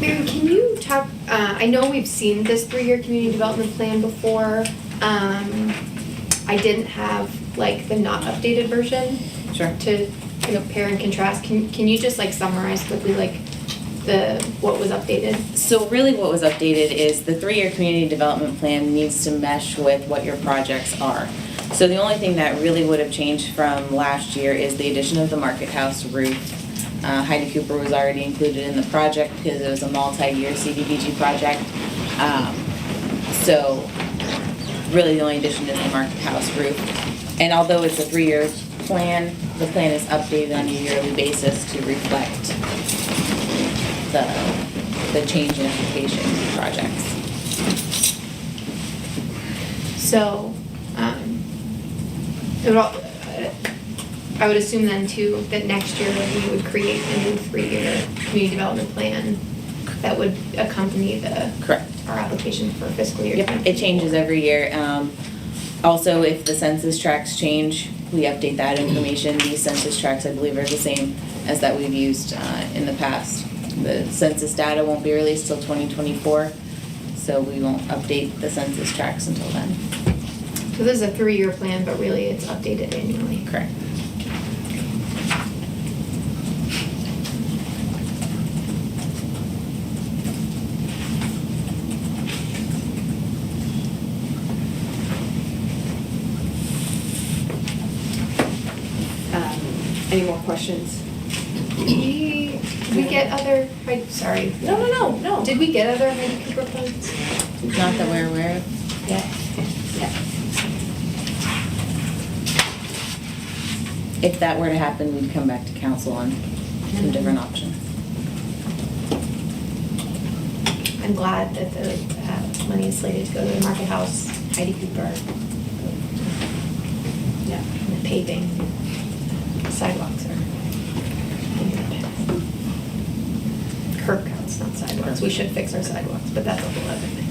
Mary, can you talk, I know we've seen this 3-year community development plan before. I didn't have like the not updated version Sure. to compare and contrast. Can you just like summarize quickly like what was updated? So really what was updated is the 3-year community development plan needs to mesh with what your projects are. So the only thing that really would have changed from last year is the addition of the Market House roof. Heidi Cooper was already included in the project because it was a multi-year CDBG project. So really the only addition is the Market House roof. And although it's a 3-year plan, the plan is updated on a yearly basis to reflect the change in application projects. So, I would assume then too, that next year we would create a new 3-year community development plan that would accompany Correct. our application for fiscal year. Yep, it changes every year. Also, if the census tracts change, we update that information. These census tracts, I believe, are the same as that we've used in the past. The census data won't be released till 2024, so we won't update the census tracts until then. So this is a 3-year plan, but really it's updated annually. Correct. Any more questions? Did we get other, sorry. No. Did we get other Heidi Cooper plans? Not that we're aware of. Yeah. If that were to happen, we'd come back to council on some different options. I'm glad that the money is slated to go to the Market House, Heidi Cooper. Yeah. And the paving, sidewalks are. Curb cuts, not sidewalks. We should fix our sidewalks, but that's a whole other thing.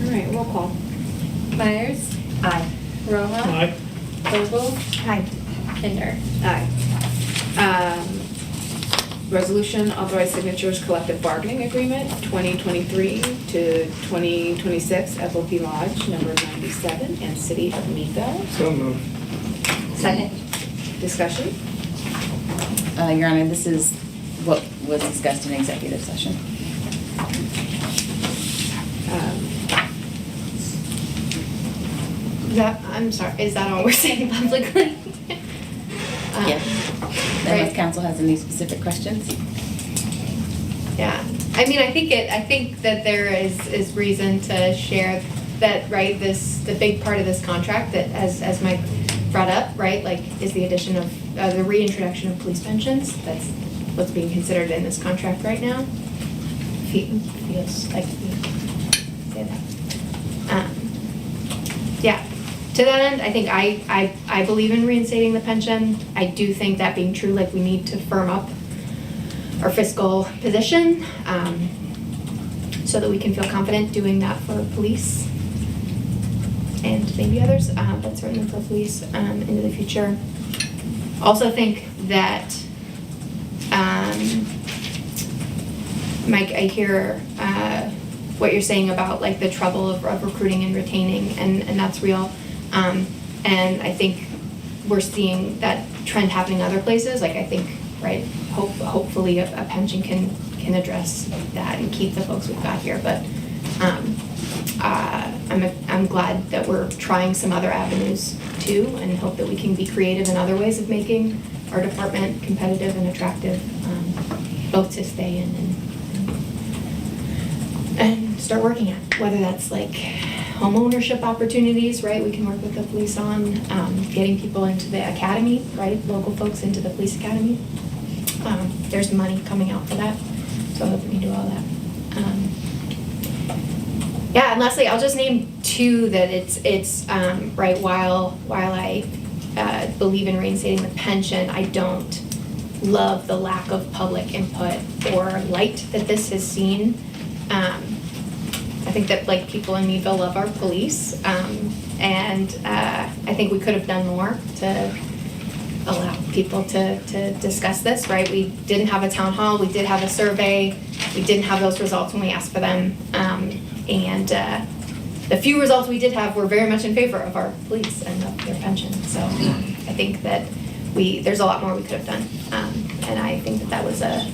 All right, roll call. Myers, Aye. Roha, Aye. Vogel, Hi. Kinder. Aye. Resolution authorize signatures collective bargaining agreement 2023 to 2026 FOP Lodge number 97 and City of Meadville. So moved. Second. Discussion? Your Honor, this is what was discussed in executive session. I'm sorry, is that all we're saying publicly? Yes. Right. Unless council has any specific questions? Yeah, I mean, I think that there is reason to share that, right, the big part of this contract that, as Mike brought up, right, like, is the addition of, the reintroduction of police pensions. That's what's being considered in this contract right now. Feels like we say that. Yeah, to that end, I think I believe in reinstating the pension. I do think that being true, like, we need to firm up our fiscal position, so that we can feel confident doing that for police and maybe others, but certainly for police, into the future. Also think that, Mike, I hear, what you're saying about like the trouble of recruiting and retaining, and that's real. And I think we're seeing that trend happening in other places. Like, I think, right, hopefully a pension can address that and keep the folks we've got here. But I'm glad that we're trying some other avenues too, and hope that we can be creative in other ways of making our department competitive and attractive, both to stay in and start working at. Whether that's like home ownership opportunities, right? We can work with the police on getting people into the academy, right? Local folks into the police academy. There's money coming out for that. So helping me do all that. Yeah, and lastly, I'll just name two that it's right, while I believe in reinstating the pension, I don't love the lack of public input or light that this has seen. I think that like people in Meadville love our police, and I think we could have done more to allow people to discuss this, right? We didn't have a town hall, we did have a survey, we didn't have those results when we asked for them, and the few results we did have were very much in favor of our police and of their pension. So I think that there's a lot more we could have done, and I think that was a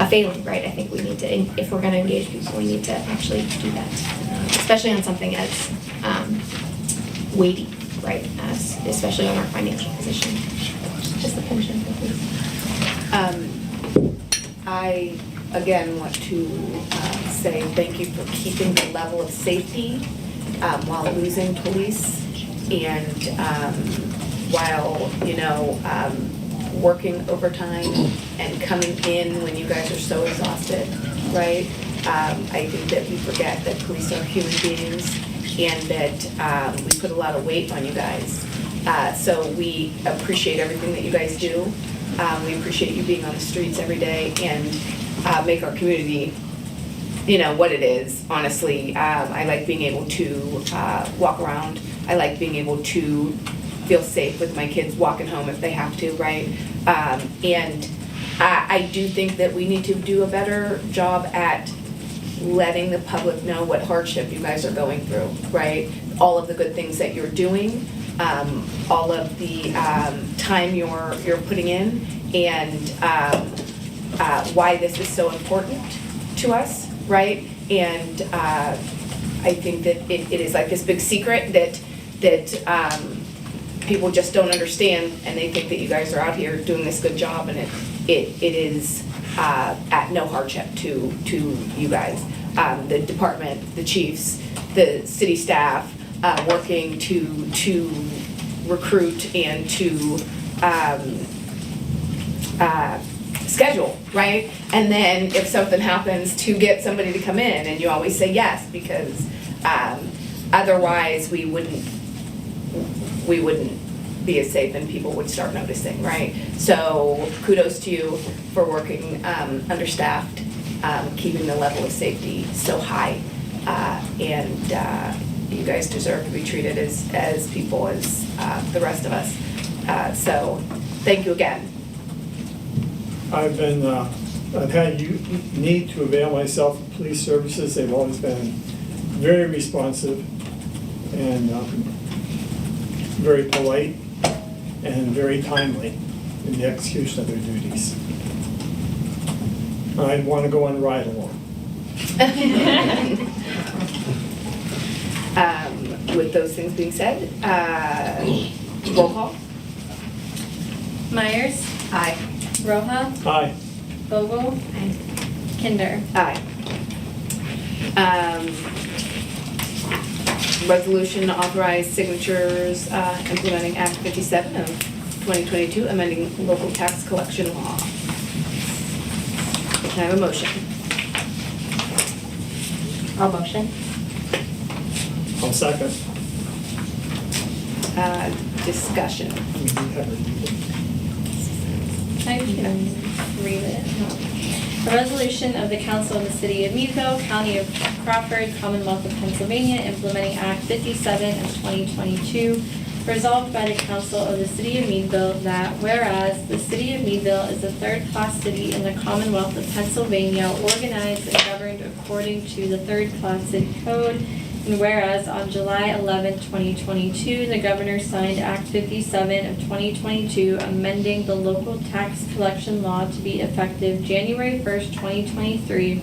failing, right? I think we need to, if we're gonna engage people, we need to actually do that, especially on something as weighty, right? Especially on our financial position, just the pension. I, again, want to say thank you for keeping the level of safety while losing police and while, working overtime and coming in when you guys are so exhausted, right? I think that we forget that police are human beings and that we put a lot of weight on you guys. So we appreciate everything that you guys do. We appreciate you being on the streets every day and make our community, what it is, honestly. I like being able to walk around. I like being able to feel safe with my kids walking home if they have to, right? And I do think that we need to do a better job at letting the public know what hardship you guys are going through, right? All of the good things that you're doing, all of the time you're putting in, and why this is so important to us, right? And I think that it is like this big secret that people just don't understand, and they think that you guys are out here doing this good job, and it is at no hardship to you guys. The department, the chiefs, the city staff, working to recruit and to schedule, right? And then if something happens, to get somebody to come in, and you always say yes, because otherwise we wouldn't be as safe and people would start noticing, right? So kudos to you for working understaffed, keeping the level of safety so high, and you guys deserve to be treated as people as the rest of us. So thank you again. I've had need to avail myself of police services. They've always been very responsive and very polite and very timely in the execution of their duties. I want to go on a ride along. With those things being said, roll call. Myers, Aye. Roja, Aye. Vogel, Kinder. Aye. Resolution to authorize signatures implementing Act 57 of 2022, amending local tax collection law. Can I have a motion? I'll motion. I'll second. Discussion. I can read it. A resolution of the Council of the City of Meadville, County of Crawford, Commonwealth of Pennsylvania, implementing Act 57 of 2022, resolved by the Council of the City of Meadville that whereas the City of Meadville is a third-class city in the Commonwealth of Pennsylvania, organized and governed according to the third-class city code, and whereas on July 11, 2022, the governor signed Act 57 of 2022, amending the local tax collection law to be effective January 1st, 2023,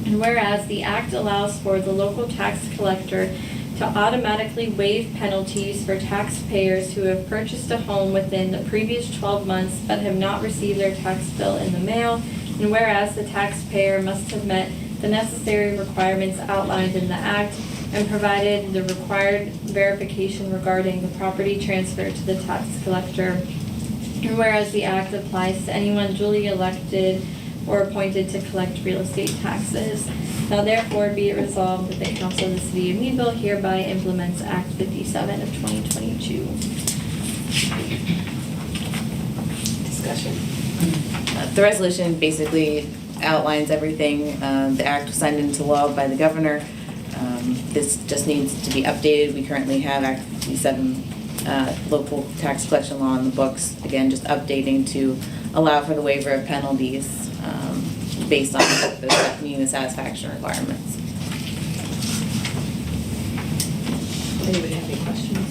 and whereas the act allows for the local tax collector to automatically waive penalties for taxpayers who have purchased a home within the previous 12 months but have not received their tax bill in the mail, and whereas the taxpayer must have met the necessary requirements outlined in the act and provided the required verification regarding the property transfer to the tax collector, and whereas the act applies to anyone duly elected or appointed to collect real estate taxes. Now therefore be it resolved that the Council of the City of Meadville hereby implements Act 57 of 2022. Discussion. The resolution basically outlines everything. The act was signed into law by the governor. This just needs to be updated. We currently have Act 57 local tax collection law in the books. Again, just updating to allow for the waiver of penalties based on meeting the satisfaction requirements. Anybody have any questions?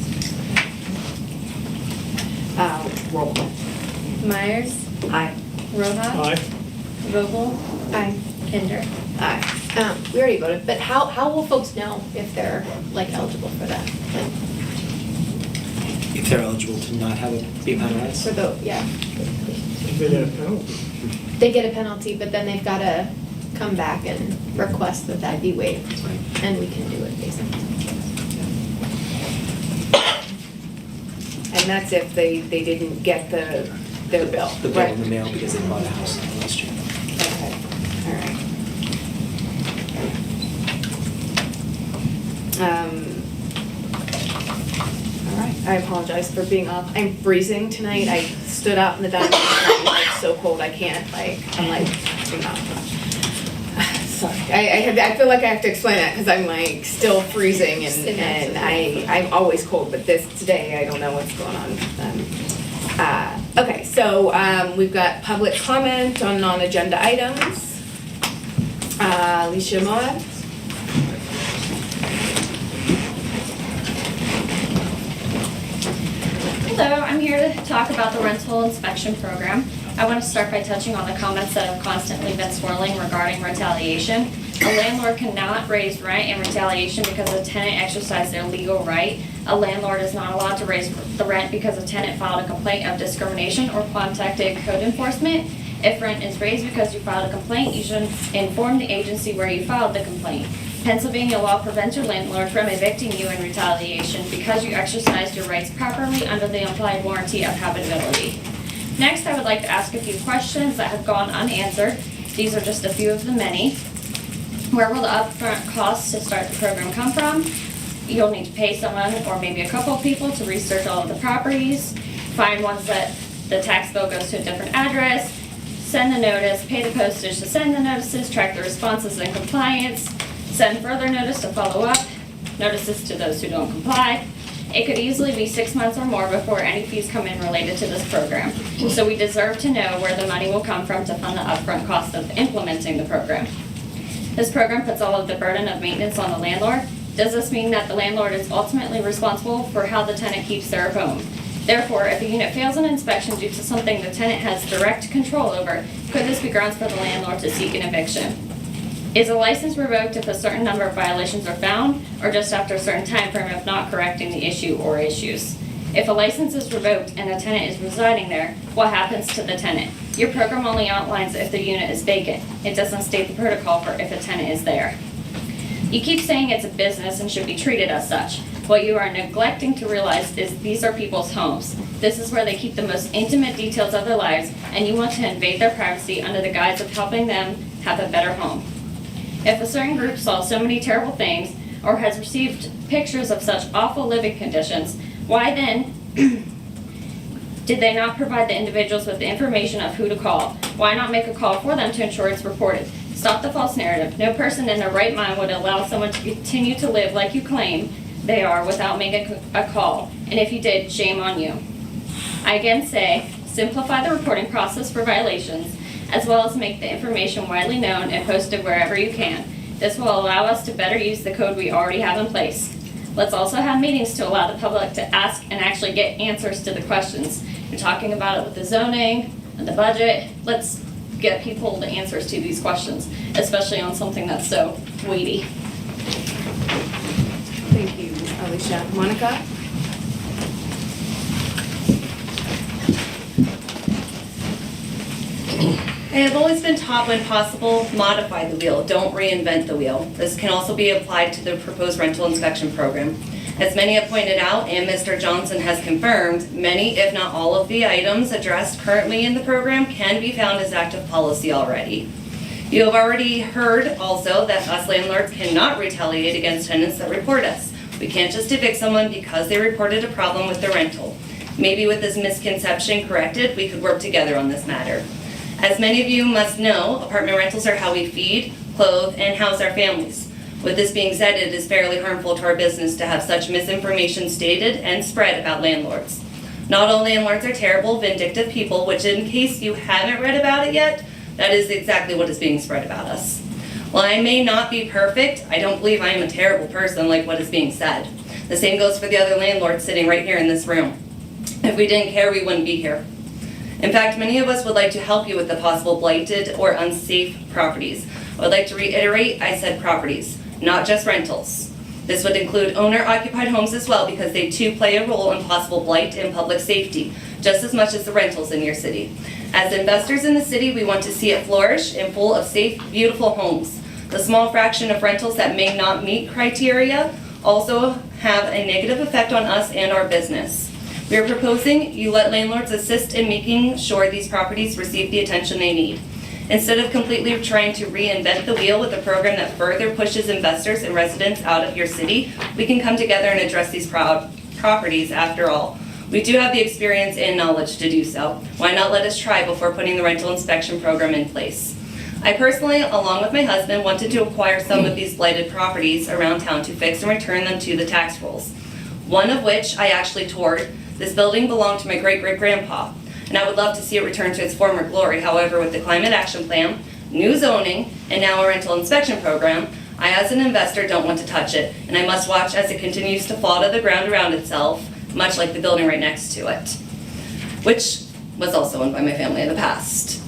Roll call. Myers, Aye. Rojas, Aye. Vogel, Aye. Kinder. Aye. We already voted, but how will folks know if they're like eligible for that? Like, If they're eligible to not have it be penalized. for the, yeah. They get a penalty. They get a penalty, but then they've gotta come back and request that that be waived. And we can do it basically. And that's if they didn't get their bill, The bill right? in the mail because they bought a house last year. Okay, all right. All right, I apologize for being off. I'm freezing tonight. I stood out in the dining room, and I'm like so cold, I can't, I'm not. Sorry, I feel like I have to explain that because I'm like still freezing and I'm always cold, but today, I don't know what's going on. Okay, so we've got public comment on non-agenda items. Alicia Moab. Hello, I'm here to talk about the rental inspection program. I want to start by touching on the comments that have constantly been swirling regarding retaliation. A landlord cannot raise rent in retaliation because a tenant exercised their legal right. A landlord is not allowed to raise the rent because a tenant filed a complaint of discrimination or contacted code enforcement. If rent is raised because you filed a complaint, you should inform the agency where you filed the complaint. Pennsylvania law prevents your landlord from evicting you in retaliation because you exercised your rights properly under the implied warranty of habitability. Next, I would like to ask a few questions that have gone unanswered. These are just a few of the many. Where will the upfront costs to start the program come from? You'll need to pay someone or maybe a couple of people to research all of the properties, find ones that the tax bill goes to a different address, send the notice, pay the postage to send the notices, track the responses and compliance, send further notice to follow up, notices to those who don't comply. It could easily be 6 months or more before any fees come in related to this program. So we deserve to know where the money will come from to fund the upfront cost of implementing the program. This program puts all of the burden of maintenance on the landlord. Does this mean that the landlord is ultimately responsible for how the tenant keeps their home? Therefore, if a unit fails an inspection due to something the tenant has direct control over, could this be grounds for the landlord to seek an eviction? Is a license revoked if a certain number of violations are found, or just after a certain time frame of not correcting the issue or issues? If a license is revoked and a tenant is residing there, what happens to the tenant? Your program only outlines if the unit is vacant. It doesn't state the protocol for if a tenant is there. You keep saying it's a business and should be treated as such. What you are neglecting to realize is these are people's homes. This is where they keep the most intimate details of their lives, and you want to invade their privacy under the guise of helping them have a better home. If a certain group saw so many terrible things or has received pictures of such awful living conditions, why then did they not provide the individuals with the information of who to call? Why not make a call for them to ensure it's reported? Stop the false narrative. No person in their right mind would allow someone to continue to live like you claim they are without making a call. And if you did, shame on you. I again say, simplify the reporting process for violations, as well as make the information widely known and posted wherever you can. This will allow us to better use the code we already have in place. Let's also have meetings to allow the public to ask and actually get answers to the questions. You're talking about it with the zoning and the budget. Let's get people the answers to these questions, especially on something that's so weighty. Thank you, Alicia. Monica? I have always been taught when possible, modify the wheel, don't reinvent the wheel. This can also be applied to the proposed rental inspection program. As many have pointed out, and Mr. Johnson has confirmed, many, if not all of the items addressed currently in the program can be found as active policy already. You have already heard also that us landlords cannot retaliate against tenants that report us. We can't just evict someone because they reported a problem with their rental. Maybe with this misconception corrected, we could work together on this matter. As many of you must know, apartment rentals are how we feed, clothe, and house our families. With this being said, it is fairly harmful to our business to have such misinformation stated and spread about landlords. Not all landlords are terrible, vindictive people, which in case you haven't read about it yet, that is exactly what is being spread about us. While I may not be perfect, I don't believe I am a terrible person like what is being said. The same goes for the other landlords sitting right here in this room. If we didn't care, we wouldn't be here. In fact, many of us would like to help you with the possible blighted or unsafe properties. I would like to reiterate, I said properties, not just rentals. This would include owner-occupied homes as well, because they too play a role in possible blight and public safety, just as much as the rentals in your city. As investors in the city, we want to see it flourish and full of safe, beautiful homes. The small fraction of rentals that may not meet criteria also have a negative effect on us and our business. We are proposing you let landlords assist in making sure these properties receive the attention they need. Instead of completely trying to reinvent the wheel with a program that further pushes investors and residents out of your city, we can come together and address these properties after all. We do have the experience and knowledge to do so. Why not let us try before putting the rental inspection program in place? I personally, along with my husband, wanted to acquire some of these blighted properties around town to fix and return them to the tax rolls. One of which I actually toured. This building belonged to my great-great-grandpa, and I would love to see it return to its former glory. However, with the climate action plan, new zoning, and now a rental inspection program, I as an investor don't want to touch it, and I must watch as it continues to fall to the ground around itself, much like the building right next to it, which was also owned by my family in the past.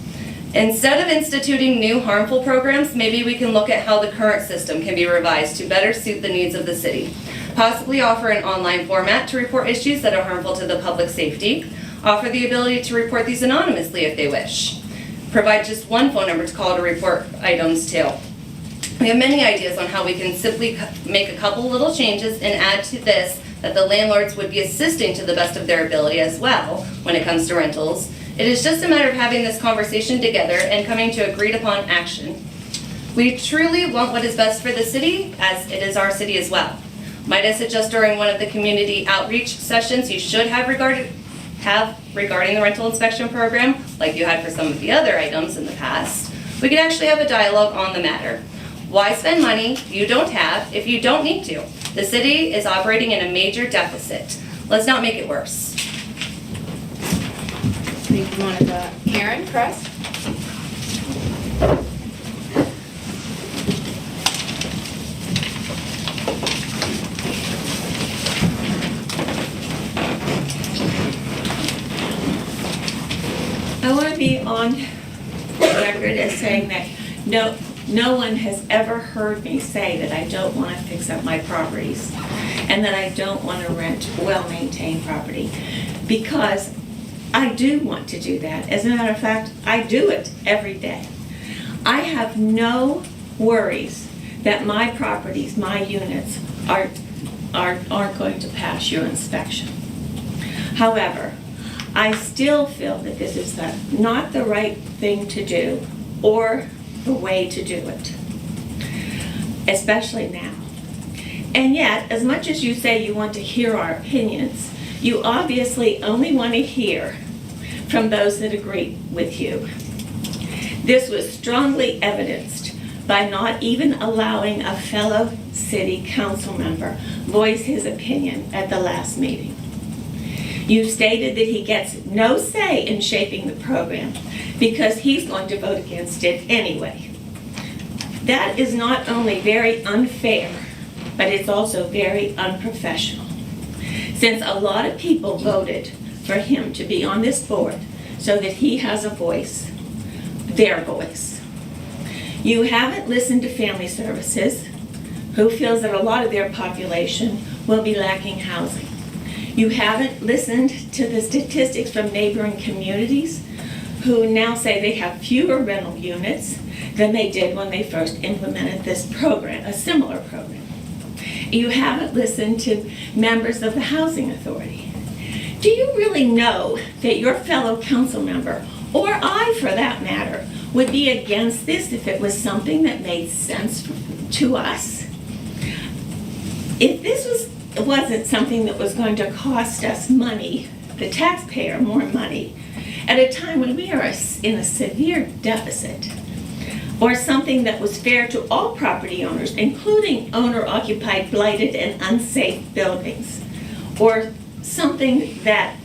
Instead of instituting new harmful programs, maybe we can look at how the current system can be revised to better suit the needs of the city. Possibly offer an online format to report issues that are harmful to the public safety. Offer the ability to report these anonymously if they wish. Provide just one phone number to call to report items to. We have many ideas on how we can simply make a couple little changes and add to this that the landlords would be assisting to the best of their ability as well when it comes to rentals. It is just a matter of having this conversation together and coming to agreed upon action. We truly want what is best for the city, as it is our city as well. Might I suggest during one of the community outreach sessions you should have regarding the rental inspection program, like you had for some of the other items in the past, we could actually have a dialogue on the matter. Why spend money you don't have if you don't need to? The city is operating in a major deficit. Let's not make it worse. Thank you, Monica. Karen, Chris? I want to be on record as saying that no one has ever heard me say that I don't want to fix up my properties and that I don't want to rent well-maintained property, because I do want to do that. As a matter of fact, I do it every day. I have no worries that my properties, my units, aren't going to pass your inspection. However, I still feel that this is not the right thing to do or the way to do it, especially now. And yet, as much as you say you want to hear our opinions, you obviously only want to hear from those that agree with you. This was strongly evidenced by not even allowing a fellow city council member voice his opinion at the last meeting. You stated that he gets no say in shaping the program because he's going to vote against it anyway. That is not only very unfair, but it's also very unprofessional, since a lot of people voted for him to be on this board so that he has a voice, their voice. You haven't listened to Family Services, who feels that a lot of their population will be lacking housing. You haven't listened to the statistics from neighboring communities, who now say they have fewer rental units than they did when they first implemented this program, a similar program. You haven't listened to members of the Housing Authority. Do you really know that your fellow council member, or I for that matter, would be against this if it was something that made sense to us? If this wasn't something that was going to cost us money, the taxpayer more money, at a time when we are in a severe deficit, or something that was fair to all property owners, including owner-occupied, blighted, and unsafe buildings, or something that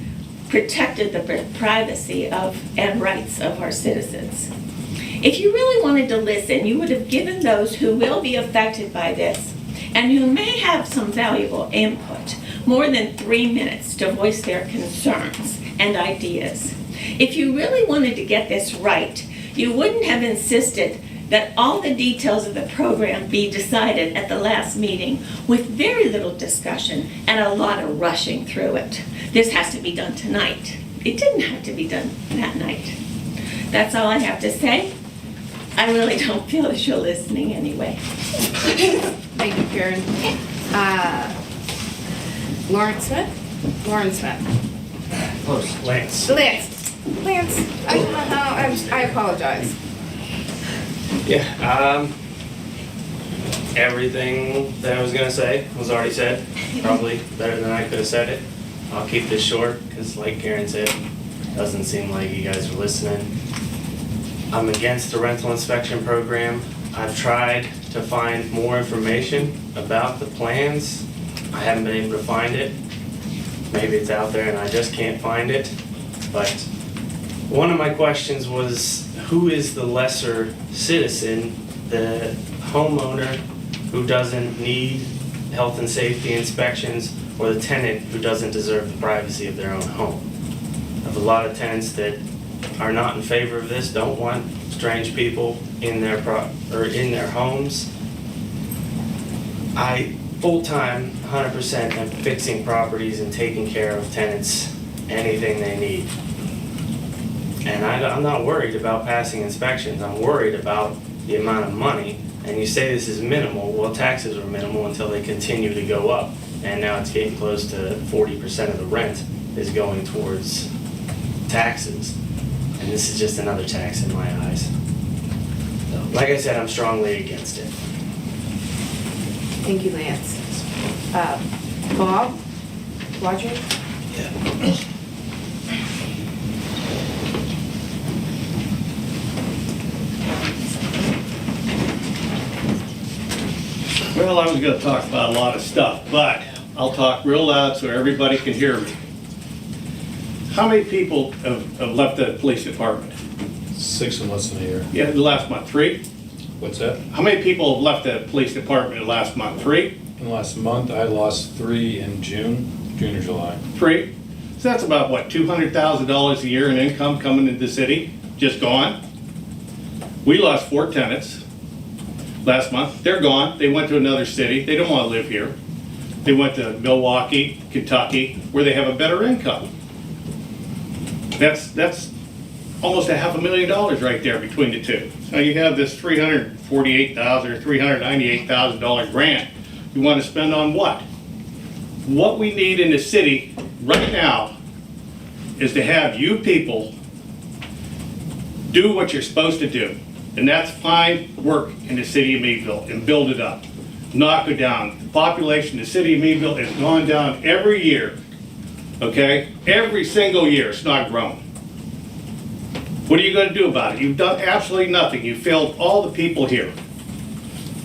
protected the privacy and rights of our citizens. If you really wanted to listen, you would have given those who will be affected by this and who may have some valuable input more than 3 minutes to voice their concerns and ideas. If you really wanted to get this right, you wouldn't have insisted that all the details of the program be decided at the last meeting with very little discussion and a lot of rushing through it. This has to be done tonight. It didn't have to be done that night. That's all I have to say. I really don't feel that you're listening anyway. Thank you, Karen. Lauren Smith? Lauren Smith. Close. Lance. Lance, I don't know how, I apologize. Yeah, everything that I was gonna say was already said, probably better than I could have said it. I'll keep this short, because like Karen said, doesn't seem like you guys are listening. I'm against the rental inspection program. I've tried to find more information about the plans. I haven't been able to find it. Maybe it's out there and I just can't find it. But one of my questions was, who is the lesser citizen, the homeowner who doesn't need health and safety inspections, or the tenant who doesn't deserve the privacy of their own home? I have a lot of tenants that are not in favor of this, don't want strange people in their homes. I full-time, 100% am fixing properties and taking care of tenants, anything they need. And I'm not worried about passing inspections. I'm worried about the amount of money. And you say this is minimal. Well, taxes were minimal until they continue to go up. And now it's getting close to 40% of the rent is going towards taxes. And this is just another tax in my eyes. So, like I said, I'm strongly against it. Thank you, Lance. Bob? Roger? Yeah. Well, I was gonna talk about a lot of stuff, but I'll talk real loud so everybody can hear me. How many people have left the police department? 6 in less than a year. Yeah, the last month, 3? What's that? How many people have left the police department in the last month? 3? In the last month, I lost 3 in June or July. 3? So that's about, what, $200,000 a year in income coming into the city? Just gone? We lost 4 tenants last month. They're gone. They went to another city. They don't want to live here. They went to Milwaukee, Kentucky, where they have a better income. That's almost $500,000 right there between the two. Now you have this $348,000 or $398,000 grant you want to spend on what? What we need in the city right now is to have you people do what you're supposed to do. And that's find work in the city of Meadville and build it up. Not go down. The population in the city of Meadville has gone down every year. Okay? Every single year it's not grown. What are you going to do about it? You've done absolutely nothing. You failed all the people here.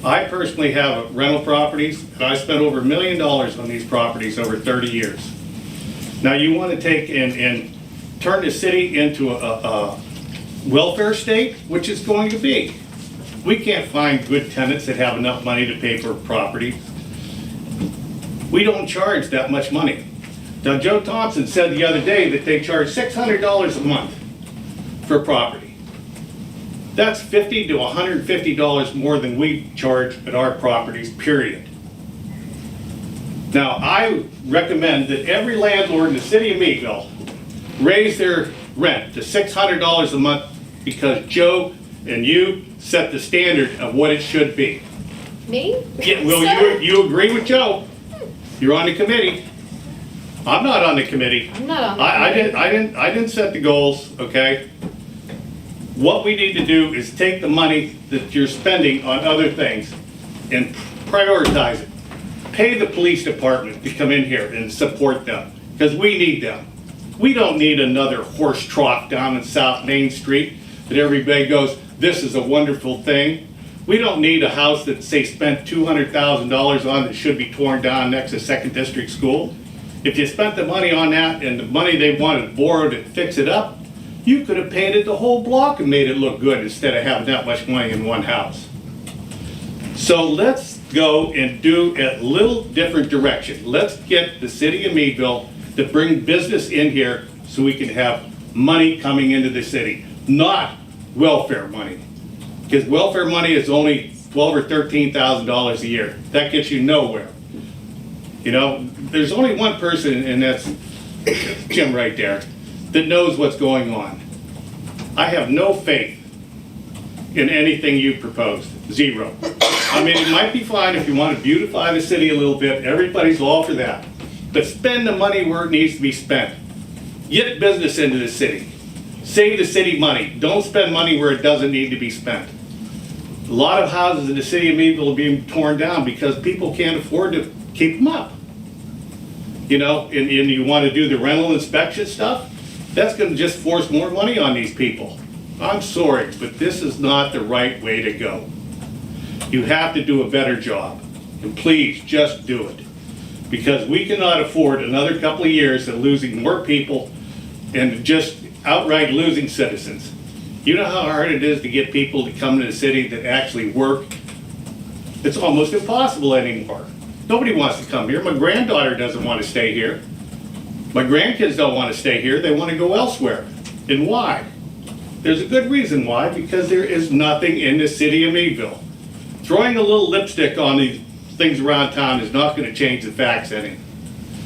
I personally have rental properties, and I spent over $1 million on these properties over 30 years. Now you want to take and turn the city into a welfare state, which it's going to be. We can't find good tenants that have enough money to pay for property. We don't charge that much money. Now Joe Thompson said the other day that they charge $600 a month for property. That's $50 to $150 more than we charge at our properties, period. Now, I recommend that every landlord in the city of Meadville raise their rent to $600 a month because Joe and you set the standard of what it should be. Me? Yeah, well, you agree with Joe. You're on the committee. I'm not on the committee. I'm not on the I didn't set the goals, okay? What we need to do is take the money that you're spending on other things and prioritize it. Pay the police department to come in here and support them, because we need them. We don't need another horse trough down in South Main Street that everybody goes, this is a wonderful thing. We don't need a house that, say, spent $200,000 on that should be torn down next to Second District School. If you spent the money on that and the money they wanted borrowed to fix it up, you could have painted the whole block and made it look good instead of having that much money in one house. So let's go and do a little different direction. Let's get the city of Meadville to bring business in here so we can have money coming into the city, not welfare money. Because welfare money is only $12,000 or $13,000 a year. That gets you nowhere. You know, there's only one person, and that's Jim right there, that knows what's going on. I have no faith in anything you proposed. Zero. I mean, it might be fine if you want to beautify the city a little bit. Everybody's all for that. But spend the money where it needs to be spent. Get business into the city. Save the city money. Don't spend money where it doesn't need to be spent. A lot of houses in the city of Meadville are being torn down because people can't afford to keep them up. You know, and you want to do the rental inspection stuff, that's going to just force more money on these people. I'm sorry, but this is not the right way to go. You have to do a better job. And please, just do it. Because we cannot afford another couple of years of losing more people and just outright losing citizens. You know how hard it is to get people to come to the city that actually work? It's almost impossible anymore. Nobody wants to come here. My granddaughter doesn't want to stay here. My grandkids don't want to stay here. They want to go elsewhere. And why? There's a good reason why, because there is nothing in the city of Meadville. Throwing a little lipstick on these things around town is not going to change the facts any.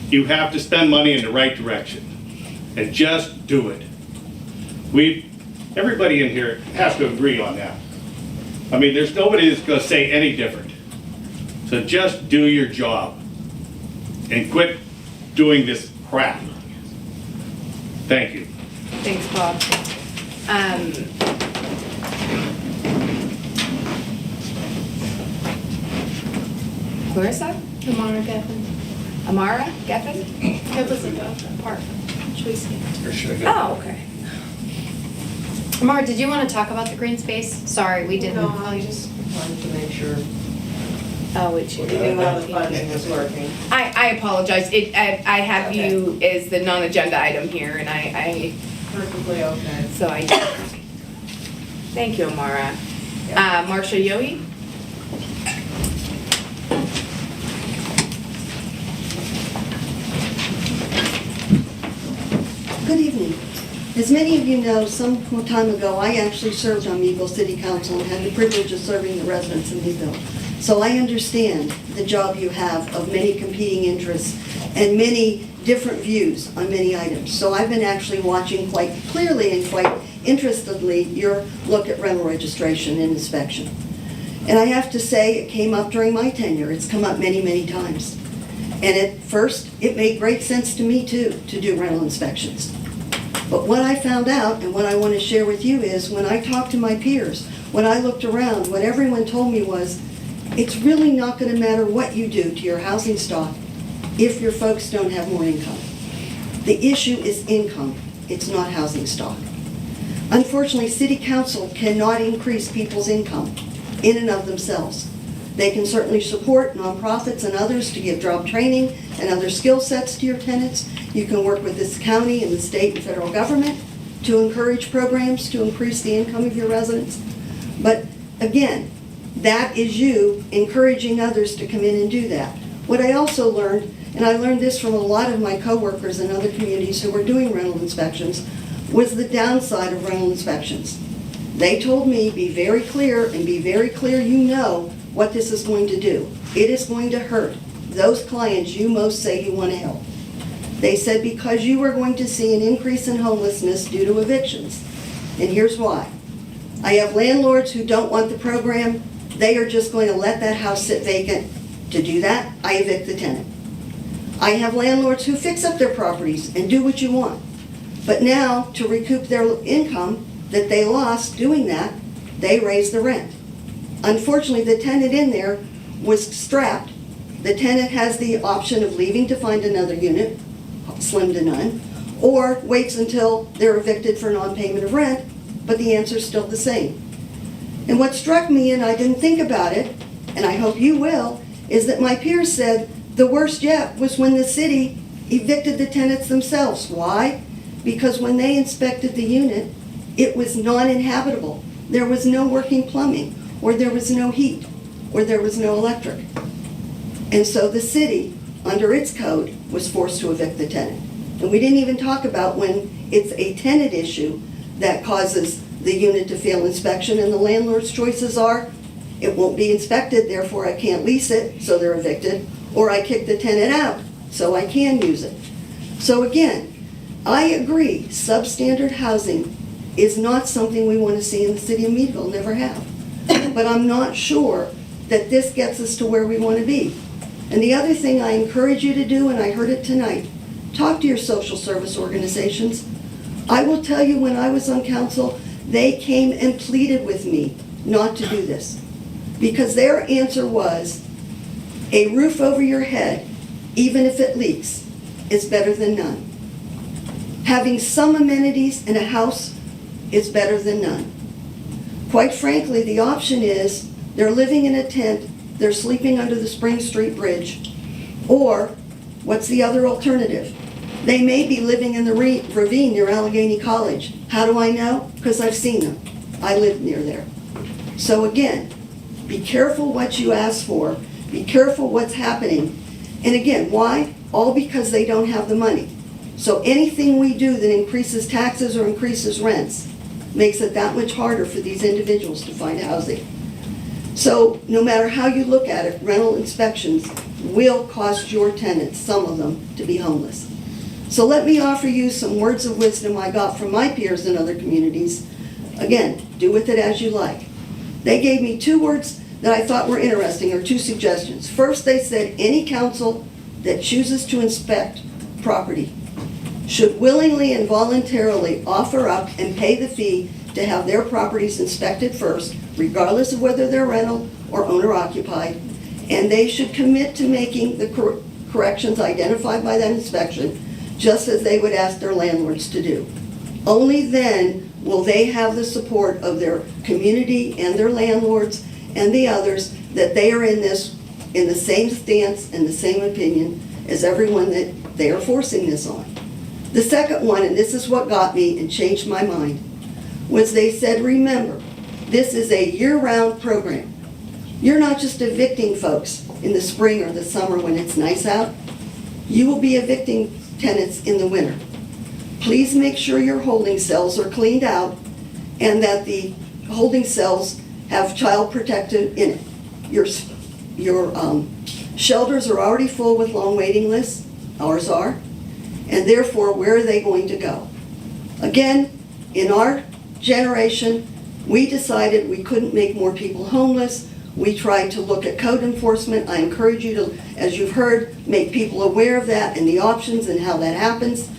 You have to spend money in the right direction. And just do it. Everybody in here has to agree on that. I mean, there's nobody that's going to say any different. So just do your job and quit doing this crap. Thank you. Thanks, Bob. Clarissa? Amara Geffen. Amara Geffen? It was a part. Choice. Or should I go? Oh, okay. Amara, did you want to talk about the green space? Sorry, we didn't. No, I just wanted to make sure Oh, which you even though the funding was working. I apologize. I have Okay. you as the non-agenda item here, and I Perfectly okay. so I. Thank you, Amara. Marcia Yohe? Good evening. As many of you know, some time ago, I actually served on Meadville City Council and had the privilege of serving the residents of Meadville. So I understand the job you have of many competing interests and many different views on many items. So I've been actually watching quite clearly and quite interestedly your look at rental registration and inspection. And I have to say, it came up during my tenure. It's come up many, many times. And at first, it made great sense to me too, to do rental inspections. But what I found out, and what I want to share with you, is when I talked to my peers, when I looked around, what everyone told me was, it's really not going to matter what you do to your housing stock if your folks don't have more income. The issue is income, it's not housing stock. Unfortunately, City Council cannot increase people's income in and of themselves. They can certainly support nonprofits and others to give job training and other skill sets to your tenants. You can work with this county and the state and federal government to encourage programs to increase the income of your residents. But again, that is you encouraging others to come in and do that. What I also learned, and I learned this from a lot of my coworkers in other communities who were doing rental inspections, was the downside of rental inspections. They told me, be very clear, and be very clear you know what this is going to do. It is going to hurt those clients you most say you want to help. They said because you are going to see an increase in homelessness due to evictions. And here's why. I have landlords who don't want the program, they are just going to let that house sit vacant. To do that, I evict the tenant. I have landlords who fix up their properties and do what you want. But now, to recoup their income that they lost doing that, they raise the rent. Unfortunately, the tenant in there was strapped. The tenant has the option of leaving to find another unit, slim to none, or waits until they're evicted for non-payment of rent, but the answer's still the same. And what struck me, and I didn't think about it, and I hope you will, is that my peers said the worst yet was when the city evicted the tenants themselves. Why? Because when they inspected the unit, it was non-inhabitable. There was no working plumbing, or there was no heat, or there was no electric. And so the city, under its code, was forced to evict the tenant. And we didn't even talk about when it's a tenant issue that causes the unit to fail inspection, and the landlord's choices are, it won't be inspected, therefore I can't lease it, so they're evicted, or I kick the tenant out, so I can use it. So again, I agree, substandard housing is not something we want to see in the city of Meadville, never have. But I'm not sure that this gets us to where we want to be. And the other thing I encourage you to do, and I heard it tonight, talk to your social service organizations. I will tell you, when I was on council, they came and pleaded with me not to do this. Because their answer was, a roof over your head, even if it leaks, is better than none. Having some amenities in a house is better than none. Quite frankly, the option is they're living in a tent, they're sleeping under the Spring Street Bridge, or what's the other alternative? They may be living in the ravine near Allegheny College. How do I know? Because I've seen them. I live near there. So again, be careful what you ask for. Be careful what's happening. And again, why? All because they don't have the money. So anything we do that increases taxes or increases rents makes it that much harder for these individuals to find housing. So no matter how you look at it, rental inspections will cost your tenants, some of them, to be homeless. So let me offer you some words of wisdom I got from my peers in other communities. Again, do with it as you like. They gave me 2 words that I thought were interesting, or 2 suggestions. First, they said any council that chooses to inspect property should willingly and voluntarily offer up and pay the fee to have their properties inspected first, regardless of whether they're rental or owner-occupied, and they should commit to making the corrections identified by that inspection, just as they would ask their landlords to do. Only then will they have the support of their community and their landlords and the others that they are in this in the same stance and the same opinion as everyone that they are forcing this on. The second one, and this is what got me and changed my mind, was they said, remember, this is a year-round program. You're not just evicting folks in the spring or the summer when it's nice out. You will be evicting tenants in the winter. Please make sure your holding cells are cleaned out and that the holding cells have child protective in it. Your shelters are already full with long waiting lists, ours are, and therefore where are they going to go? Again, in our generation, we decided we couldn't make more people homeless. We tried to look at code enforcement. I encourage you to, as you've heard, make people aware of that and the options and how that happens.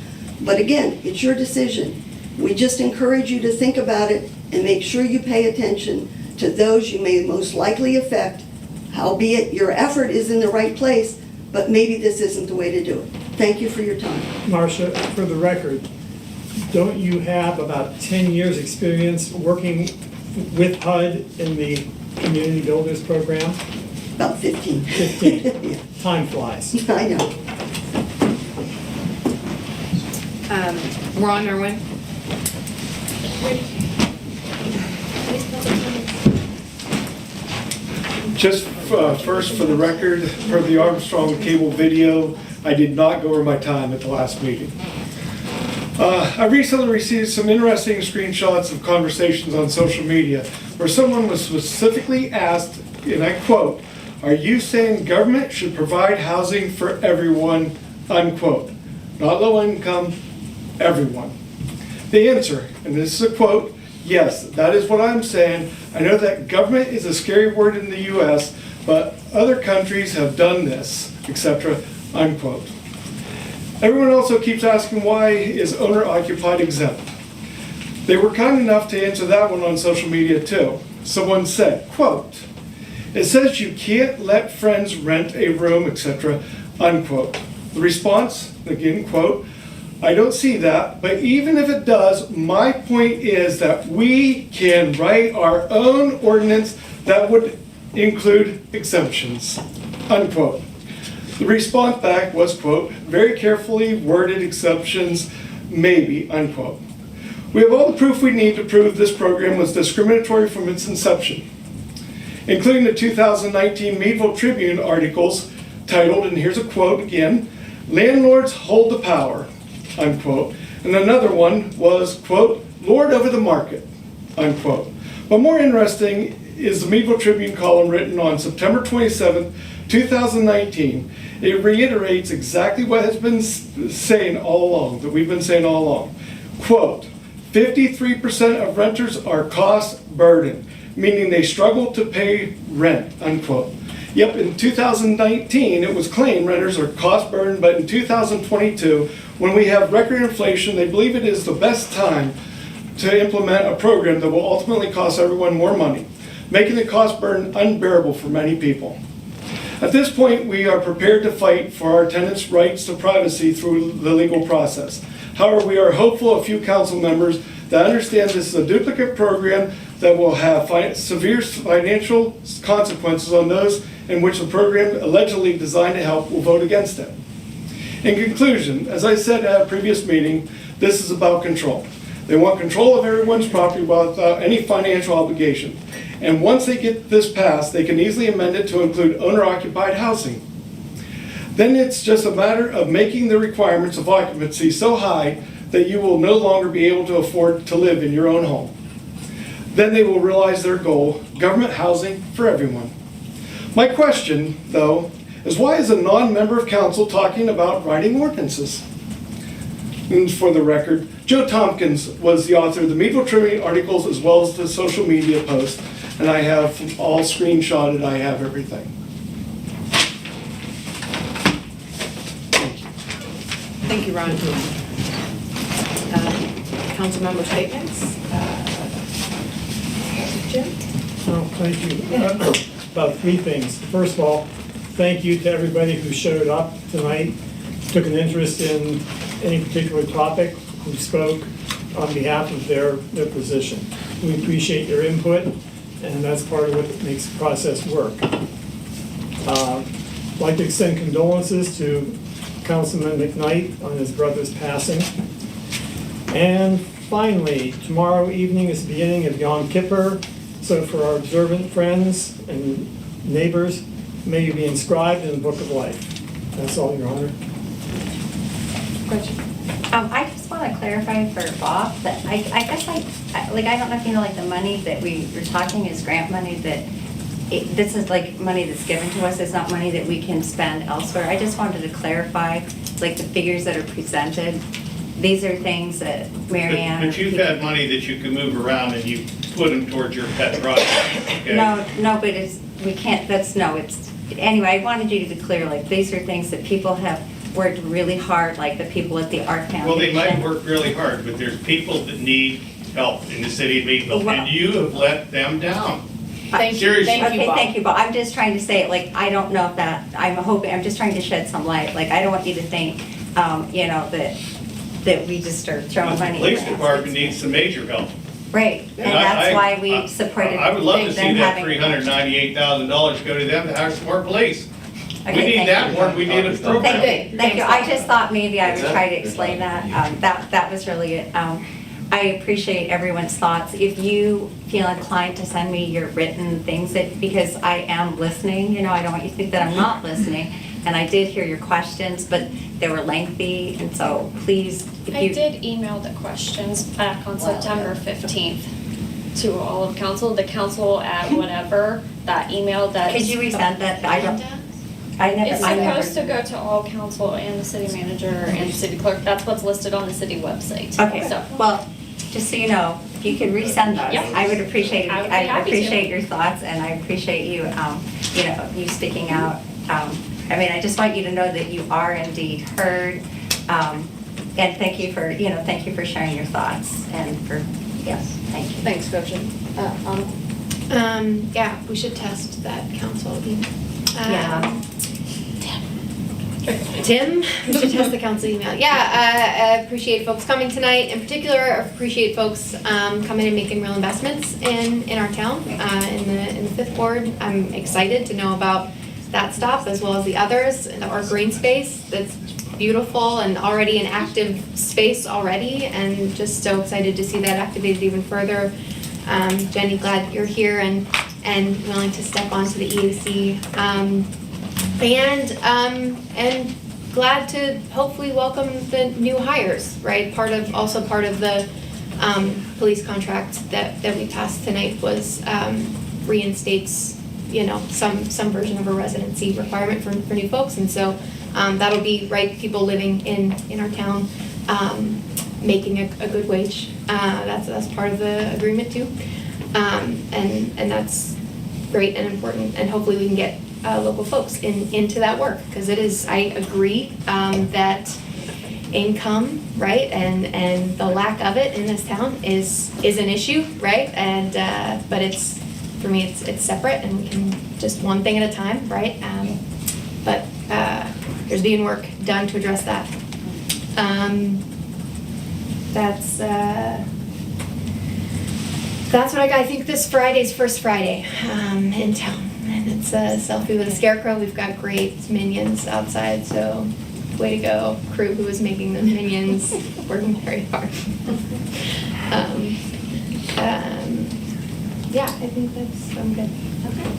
But again, it's your decision. We just encourage you to think about it and make sure you pay attention to those you may most likely affect, albeit your effort is in the right place, but maybe this isn't the way to do it. Thank you for your time. Marcia, for the record, don't you have about 10 years' experience working with HUD in the Community Builders Program? About 15. 15. Yeah. Time flies. I know. Ron Irwin. Just first, for the record, per the Armstrong cable video, I did not go over my time at the last meeting. I recently received some interesting screenshots of conversations on social media where someone was specifically asked, and I quote, "Are you saying government should provide housing for everyone?" unquote. Not low income, everyone. The answer, and this is a quote, Yes, that is what I'm saying. I know that government is a scary word in the US, but other countries have done this, etc., unquote. Everyone also keeps asking, why is owner-occupied exempt? They were kind enough to answer that one on social media too. Someone said, quote, "It says you can't let friends rent a room, etc., unquote." The response, again, quote, "I don't see that, but even if it does, my point is that we can write our own ordinance that would include exemptions," unquote. The response back was, quote, "Very carefully worded exceptions, maybe," unquote. We have all the proof we need to prove this program was discriminatory from its inception, including the 2019 Meadville Tribune articles titled, and here's a quote again, "Landlords hold the power," unquote. And another one was, quote, "Lord over the market," unquote. But more interesting is the Meadville Tribune column written on September 27th, 2019. It reiterates exactly what has been saying all along, that we've been saying all along. Quote, 53% of renters are cost burdened, meaning they struggle to pay rent, unquote. Yep, in 2019, it was claimed renters are cost burdened, but in 2022, when we have record inflation, they believe it is the best time to implement a program that will ultimately cost everyone more money, making the cost burden unbearable for many people. At this point, we are prepared to fight for our tenants' rights to privacy through the legal process. However, we are hopeful a few council members that understand this is a duplicate program that will have severe financial consequences on those in which the program allegedly designed to help will vote against it. In conclusion, as I said at a previous meeting, this is about control. They want control of everyone's property without any financial obligation. And once they get this passed, they can easily amend it to include owner-occupied housing. Then it's just a matter of making the requirements of occupancy so high that you will no longer be able to afford to live in your own home. Then they will realize their goal, government housing for everyone. My question, though, is why is a non-member of council talking about writing ordinances? And for the record, Joe Tompkins was the author of the Meadville Tribune articles as well as the social media posts, and I have all screenshotted, I have everything. Thank you, Ron. Council member statements. Jim? Oh, thank you. About three things. First of all, thank you to everybody who showed up tonight, took an interest in any particular topic, who spoke on behalf of their position. We appreciate your input, and that's part of what makes the process work. I'd like to extend condolences to Councilman McKnight on his brother's passing. And finally, tomorrow evening is the beginning of Yom Kippur, so for our observant friends and neighbors, may you be inscribed in the Book of Life. That's all, Your Honor. I just want to clarify for Bob that I guess I don't know if you know, like the money that we were talking is grant money that this is like money that's given to us. It's not money that we can spend elsewhere. I just wanted to clarify, like the figures that are presented. These are things that Marianne. But you've had money that you can move around and you put them towards your pet project, okay? No, but we can't, anyway, I wanted you to be clear, like these are things that people have worked really hard, like the people at the Art Foundation. Well, they might work really hard, but there's people that need help in the city of Meadville, and you have let them down. Thank you, Okay, Bob. thank you, Bob. I'm just trying to say, like, I don't know if that, I'm just trying to shed some light. Like, I don't want you to think, that we just are throwing money. The police department needs some major help. Right, and that's why we supported. I would love to see them that having- $398,000 go to them to hire some more police. We Okay, need thank that you. more than we need a program. Thank you. I just thought maybe I would try to explain that. That was really it. I appreciate everyone's thoughts. If you feel inclined to send me your written things, because I am listening, I don't want you to think that I'm not listening. And I did hear your questions, but they were lengthy, and so please, I did email the questions back on September 15th to all of council, the council at whatever, that email that. Could you resend that? It's supposed to go to all council and the city manager and city clerk. That's what's listed on the city website. Okay, So, well, just so you know, if you could resend those, Yep. I would appreciate it. I would be I happy to. appreciate your thoughts, and I appreciate you, you speaking out. I mean, I just want you to know that you are indeed heard. And thank you for, thank you for sharing your thoughts and for, yes, thank you. Thanks, Gretchen. Anna? Yeah, we should test that council email. Yeah. Tim, we should test the council email. Yeah, I appreciate folks coming tonight. In particular, I appreciate folks coming and making real investments in our town, in the Fifth Ward. I'm excited to know about that stop as well as the others, and our green space that's beautiful and already an active space already, and just so excited to see that activated even further. Jenny, glad you're here and willing to step onto the EOC. And glad to hopefully welcome the new hires, right? Part of the police contract that we passed tonight was reinstates, some version of a residency requirement for new folks. And so that'll be, right, people living in our town, making a good wage. That's part of the agreement too. And that's great and important, and hopefully we can get local folks into that work, because it is, I agree, that income, right, and the lack of it in this town is an issue, right, and but it's, for me, it's separate, and we can just one thing at a time, right, but there's being work done to address that. That's what I got. I think this Friday's first Friday in town, and it's a selfie with a scarecrow. We've got great minions outside, so way to go, crew who was making the minions, working very hard. Yeah, I think I'm good. Okay.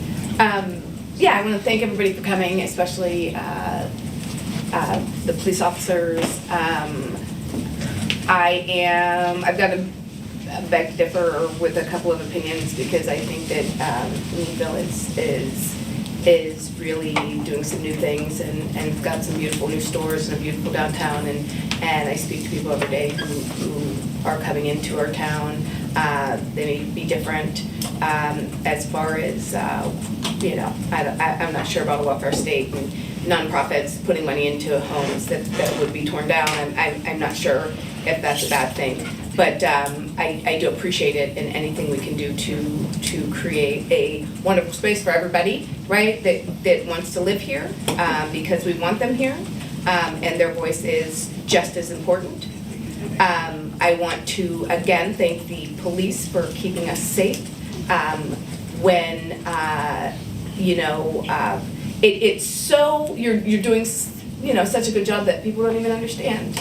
Yeah, I want to thank everybody for coming, especially the police officers. I've got to beg to differ with a couple of opinions, because I think that Meadville is really doing some new things and got some beautiful new stores and a beautiful downtown, and I speak to people every day who are coming into our town. They may be different as far as, I'm not sure about a welfare state and nonprofits putting money into homes that would be torn down. I'm not sure if that's a bad thing. But I do appreciate it, and anything we can do to create a wonderful space for everybody, right, that wants to live here, because we want them here, and their voice is just as important. I want to, again, thank the police for keeping us safe when, it's so, you're doing, such a good job that people don't even understand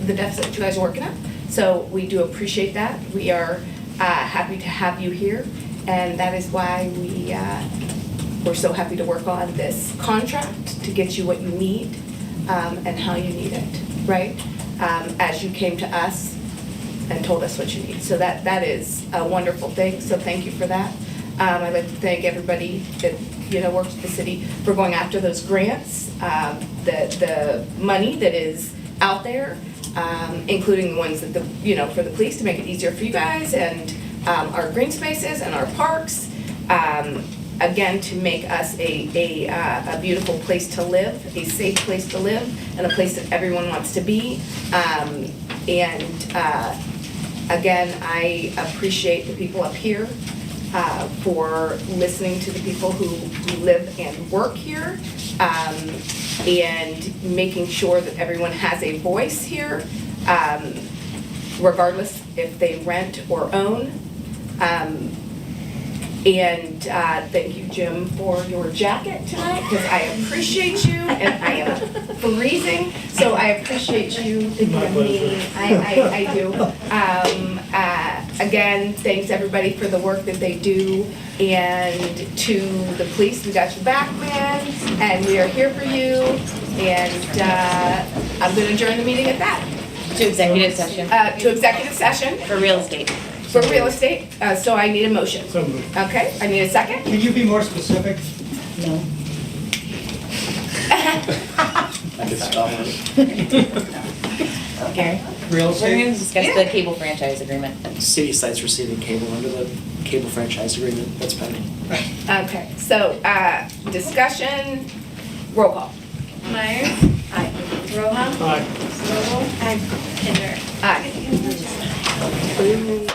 the deficit that you guys are working at. So we do appreciate that. We are happy to have you here, and that is why we're so happy to work on this contract to get you what you need and how you need it, right? As you came to us and told us what you need. So that is a wonderful thing, so thank you for that. I'd like to thank everybody that works with the city for going after those grants, the money that is out there, including the ones that for the police to make it easier for you guys, and our green spaces and our parks, again, to make us a beautiful place to live, a safe place to live, and a place that everyone wants to be. Again, I appreciate the people up here for listening to the people who live and work here, and making sure that everyone has a voice here, regardless if they rent or own. And thank you, Jim, for your jacket tonight, because I appreciate you, and I am freezing, so I appreciate you thinking of me. I do. Again, thanks everybody for the work that they do, and to the police, we got your back, man, and we are here for you, and I'm going to adjourn the meeting at that. To executive session. To executive session. For real estate. For real estate, so I need a motion. So moved. Okay, I need a second. Can you be more specific? No. Gary? Real We're estate? gonna discuss the cable franchise agreement. City sites receiving cable under the cable franchise agreement that's pending. Okay, so, discussion, roll call. Myers? Aye. Rohan? Aye. Vogel? Kinder? Aye.